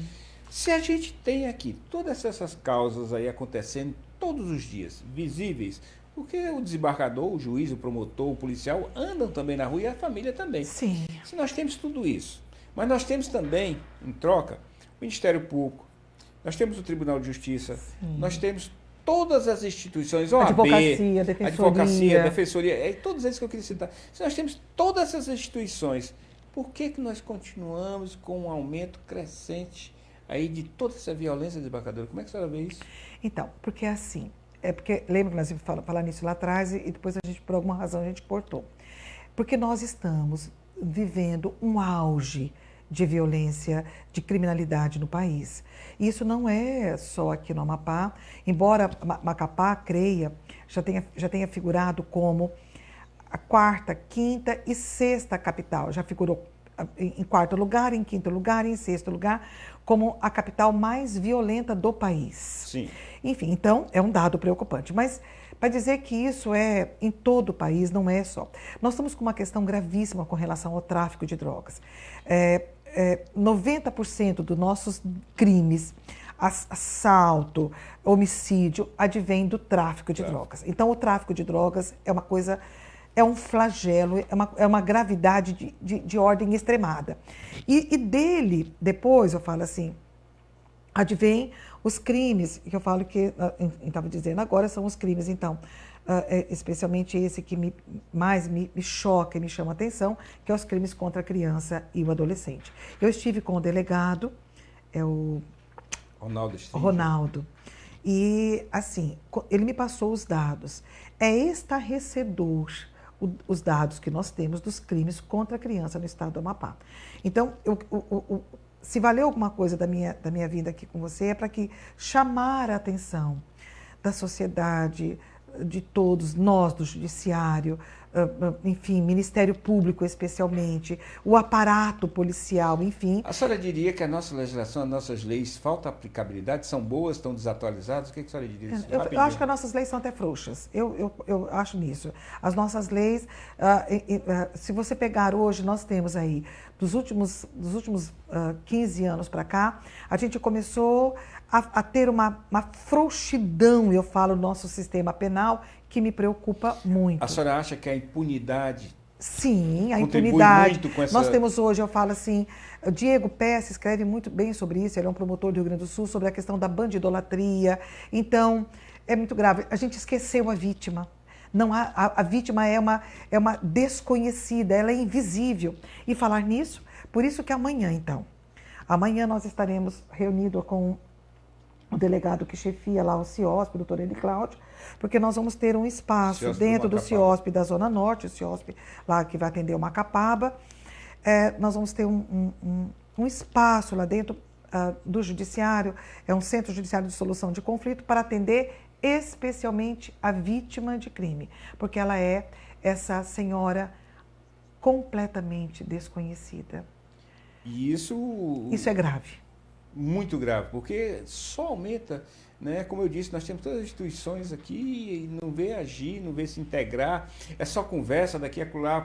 Se a gente tem aqui todas essas causas aí acontecendo todos os dias, visíveis, porque o desembargador, o juiz, o promotor, o policial andam também na rua e a família também. Sim. Se nós temos tudo isso, mas nós temos também, em troca, o Ministério Público, nós temos o Tribunal de Justiça, nós temos todas as instituições, OAB, Advocacia, Defensoria, todos esses que eu queria citar. Se nós temos todas essas instituições, por que nós continuamos com um aumento crescente aí de toda essa violência desembargadora? Como é que a senhora vê isso? Então, porque assim, porque lembra que nós íamos falar nisso lá atrás e depois a gente, por alguma razão, a gente cortou. Porque nós estamos vivendo um auge de violência, de criminalidade no país. E isso não é só aqui no Amapá, embora Macapá, CREA, já tenha figurado como a quarta, quinta e sexta capital. Já figurou em quarto lugar, em quinto lugar, em sexto lugar, como a capital mais violenta do país. Sim. Enfim, então é um dado preocupante. Mas para dizer que isso é em todo o país, não é só. Nós estamos com uma questão gravíssima com relação ao tráfico de drogas. 90% dos nossos crimes, assalto, homicídio, advém do tráfico de drogas. Então, o tráfico de drogas é uma coisa, é um flagelo, é uma gravidade de ordem extremada. E dele, depois, eu falo assim, advém os crimes, que eu falo que, eu estava dizendo agora, são os crimes, então, especialmente esse que mais me choca e me chama a atenção, que é os crimes contra a criança e o adolescente. Eu estive com o delegado, o Ronaldo, e assim, ele me passou os dados. É estarrecedor os dados que nós temos dos crimes contra a criança no estado do Amapá. Então, se valeu alguma coisa da minha vinda aqui com você, é para chamar a atenção da sociedade, de todos nós, do judiciário, enfim, Ministério Público especialmente, o aparato policial, enfim. A senhora diria que a nossa legislação, as nossas leis, falta aplicabilidade, são boas, estão desatualizadas? O que a senhora diria? Eu acho que as nossas leis são até frouxas, eu acho nisso. As nossas leis, se você pegar hoje, nós temos aí, dos últimos 15 anos para cá, a gente começou a ter uma frouxidão, eu falo, no nosso sistema penal, que me preocupa muito. A senhora acha que a impunidade... Sim, a impunidade. Muito com essa... Nós temos hoje, eu falo assim, o Diego Pesce escreve muito bem sobre isso, ele é um promotor do Rio Grande do Sul, sobre a questão da bandidolatria. Então, é muito grave. A gente esqueceu a vítima. Não a vítima é uma desconhecida, ela é invisível. E falar nisso, por isso que amanhã, então, nós estaremos reunidos com o delegado que chefia lá o CIOSP, o doutor Eli Cláudio, porque nós vamos ter um espaço CIOSP dentro do CIOSP da Zona Norte, o CIOSP lá que vai atender o Macapaba. Nós vamos ter um espaço lá dentro do Judiciário, é um Centro Judiciário de Solução de Conflito, para atender especialmente a vítima de crime, porque ela é essa senhora completamente desconhecida. E isso é grave. Muito grave, porque só aumenta, né? Como eu disse, nós temos todas as instituições aqui e não vê agir, não vê se integrar, é só conversa, daqui a lá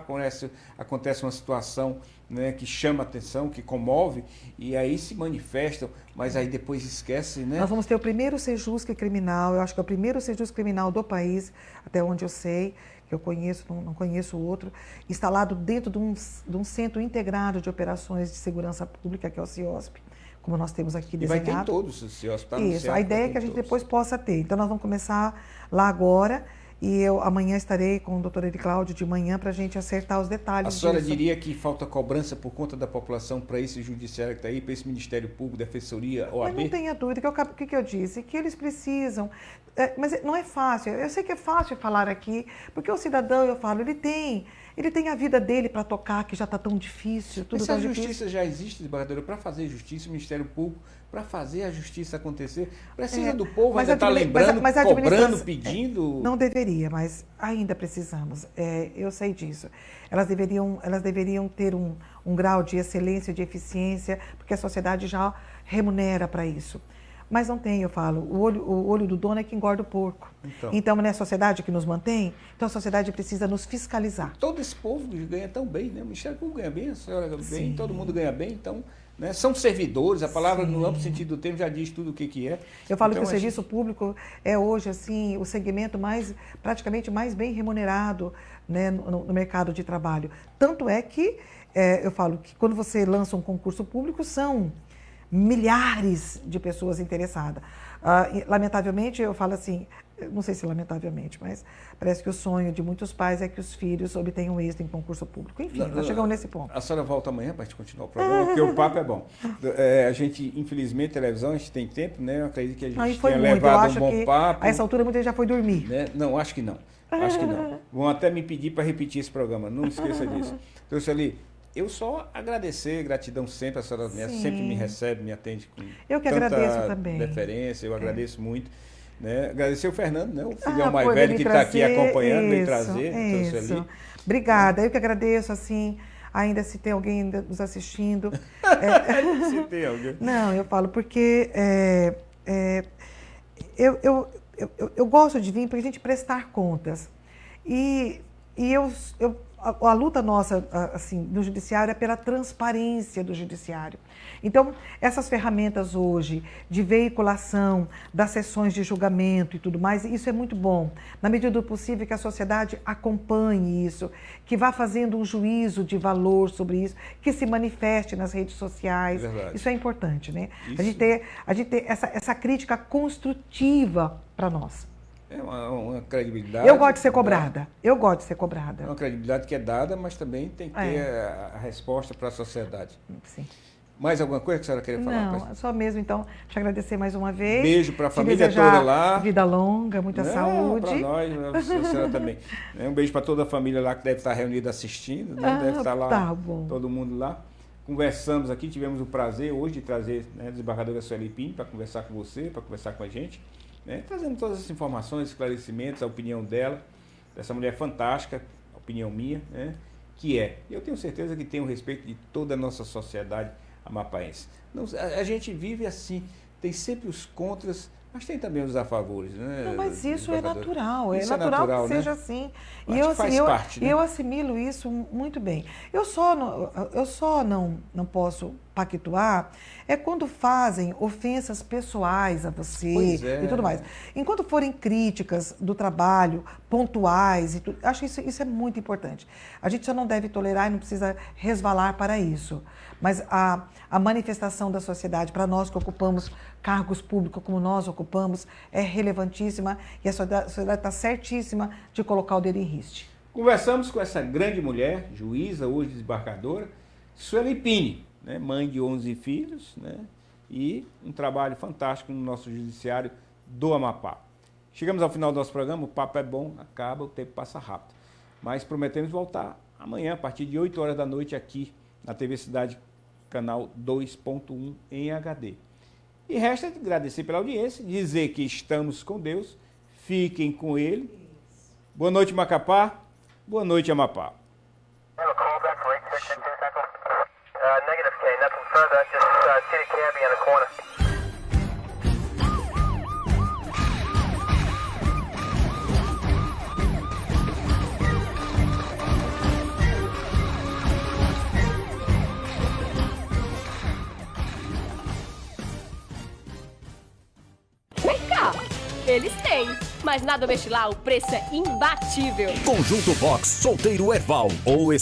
acontece uma situação, né, que chama atenção, que comove, e aí se manifestam, mas aí depois esquece, né? Nós vamos ter o primeiro Sejusc criminal, eu acho que é o primeiro Sejusc criminal do país, até onde eu sei, que eu conheço, não conheço outro, instalado dentro de um centro integrado de operações de segurança pública, que é o CIOSP, como nós temos aqui desenhado. E vai ter em todos, o CIOSP está Isso, a ideia é que a gente depois possa ter. Então, nós vamos começar lá agora E eu amanhã estarei com o doutor Eri Cláudio de manhã para a gente acertar os detalhes A senhora disso. diria que falta cobrança por conta da população para esse judiciário que está aí, para esse Ministério Público, Defensoria, OAB? Mas não tenha dúvida, o que eu disse? Que eles precisam, mas não é fácil, eu sei que é fácil falar aqui, porque o cidadão, eu falo, ele tem a vida dele para tocar, que já está tão difícil, tudo Mas se tão a difícil. justiça já existe, desembargadora, para fazer justiça, o Ministério Público, para fazer a justiça acontecer, precisa do povo ainda estar lembrando, cobrando, pedindo... Não deveria, mas ainda precisamos. Eu sei disso. Elas deveriam ter um grau de excelência, de eficiência, porque a sociedade já remunera para isso. Mas não tem, eu falo, o olho do dono é que engorda o porco. Então, não é a sociedade que nos mantém? Então, a sociedade precisa nos fiscalizar. Todo esse povo ganha tão bem, né? O Ministério Público ganha bem, a senhora ganha bem, Sim. todo mundo ganha bem, então... Né? São servidores, a palavra Sim. no amplo sentido do termo já diz tudo o que é. Eu falo então, que o serviço público é hoje assim o segmento praticamente mais bem remunerado, né, no mercado de trabalho. Tanto é que eu falo que quando você lança um concurso público são milhares de pessoas interessadas. Lamentavelmente, eu falo assim, não sei se lamentavelmente, mas parece que o sonho de muitos pais é que os filhos obtenham êxito em concurso público. Enfim, nós chegamos nesse ponto. A senhora volta amanhã para a gente continuar o programa, porque o papo é bom. A gente, infelizmente, televisão, a gente tem tempo, né? Eu acredito que a gente tenha levado um bom papo. A essa altura muita gente já foi dormir. Né? Não, acho que não. Acho que não. Vão até me pedir para repetir esse programa, não esqueça disso. Então, Sueli, eu só agradecer, gratidão sempre, a senhora sempre me recebe, me atende com eu que tanta agradeço também. deferência, eu agradeço muito. Né? Agradecer o Fernando, né? O filhão mais velho que está aqui acompanhando, me trazer. Isso. Obrigada, eu que agradeço, assim, ainda se tem alguém ainda nos assistindo. Se tem alguém. Não, eu falo porque eu gosto de vir para a gente prestar contas. E a luta nossa, assim, no judiciário é pela transparência do judiciário. Então, essas ferramentas hoje de veiculação das sessões de julgamento e tudo mais, isso é muito bom. Na medida do possível que a sociedade acompanhe isso, que vá fazendo um juízo de valor sobre isso, que se manifeste nas redes sociais. Verdade. Isso é importante, né? Isso. A gente ter essa crítica construtiva para nós. É uma credibilidade. Eu gosto de ser cobrada. Eu gosto de ser cobrada. É uma credibilidade que é dada, mas também tem que ter a resposta para a sociedade. Sim. Mais alguma coisa que a senhora queria falar? Não, só mesmo, então, te agradecer mais uma vez. Beijo para a família toda lá. Vida longa, muita saúde. Para nós, a senhora também. Um beijo para toda a família lá que deve estar reunida assistindo, né? Deve estar lá, todo mundo lá. Conversamos aqui, tivemos o prazer hoje de trazer, né, a desembargadora Sueli Pinho para conversar com você, para conversar com a gente. Né, trazendo todas as informações, esclarecimentos, a opinião dela, dessa mulher fantástica, a opinião minha, né, que é. Eu tenho certeza que tem o respeito de toda a nossa sociedade amapaense. Não, a gente vive assim, tem sempre os contras, mas tem também os a favores. Né, não, mas isso é natural, isso é natural que né? seja assim. E eu assimilo isso muito bem. Eu só não posso pactuar quando fazem ofensas pessoais a você e tudo mais. Enquanto forem críticas do trabalho, pontuais, acho que isso é muito importante. A gente só não deve tolerar e não precisa resvalar para isso. Mas a manifestação da sociedade, para nós que ocupamos cargos públicos como nós ocupamos, é relevantíssima e a sociedade está certíssima de colocar o dedo em riste. Conversamos com essa grande mulher, juíza, hoje desembargadora, Sueli Pinho, né, mãe de 11 filhos, né, e um trabalho fantástico no nosso judiciário do Amapá. Chegamos ao final do nosso programa, o papo é bom, acaba, o tempo passa rápido. Mas prometemos voltar amanhã, a partir de 8 horas da noite, aqui na TV Cidade, canal 2.1 em HD. E resta agradecer pela audiência, dizer que estamos com Deus, fiquem com Ele. Boa noite, Macapá. Boa noite, Amapá. Negative K, nothing further, just see the cabbie in the corner. Vem cá, eles têm, mas na Domestic lá o preço é imbatível. Conjunto Box Solteiro Erval ou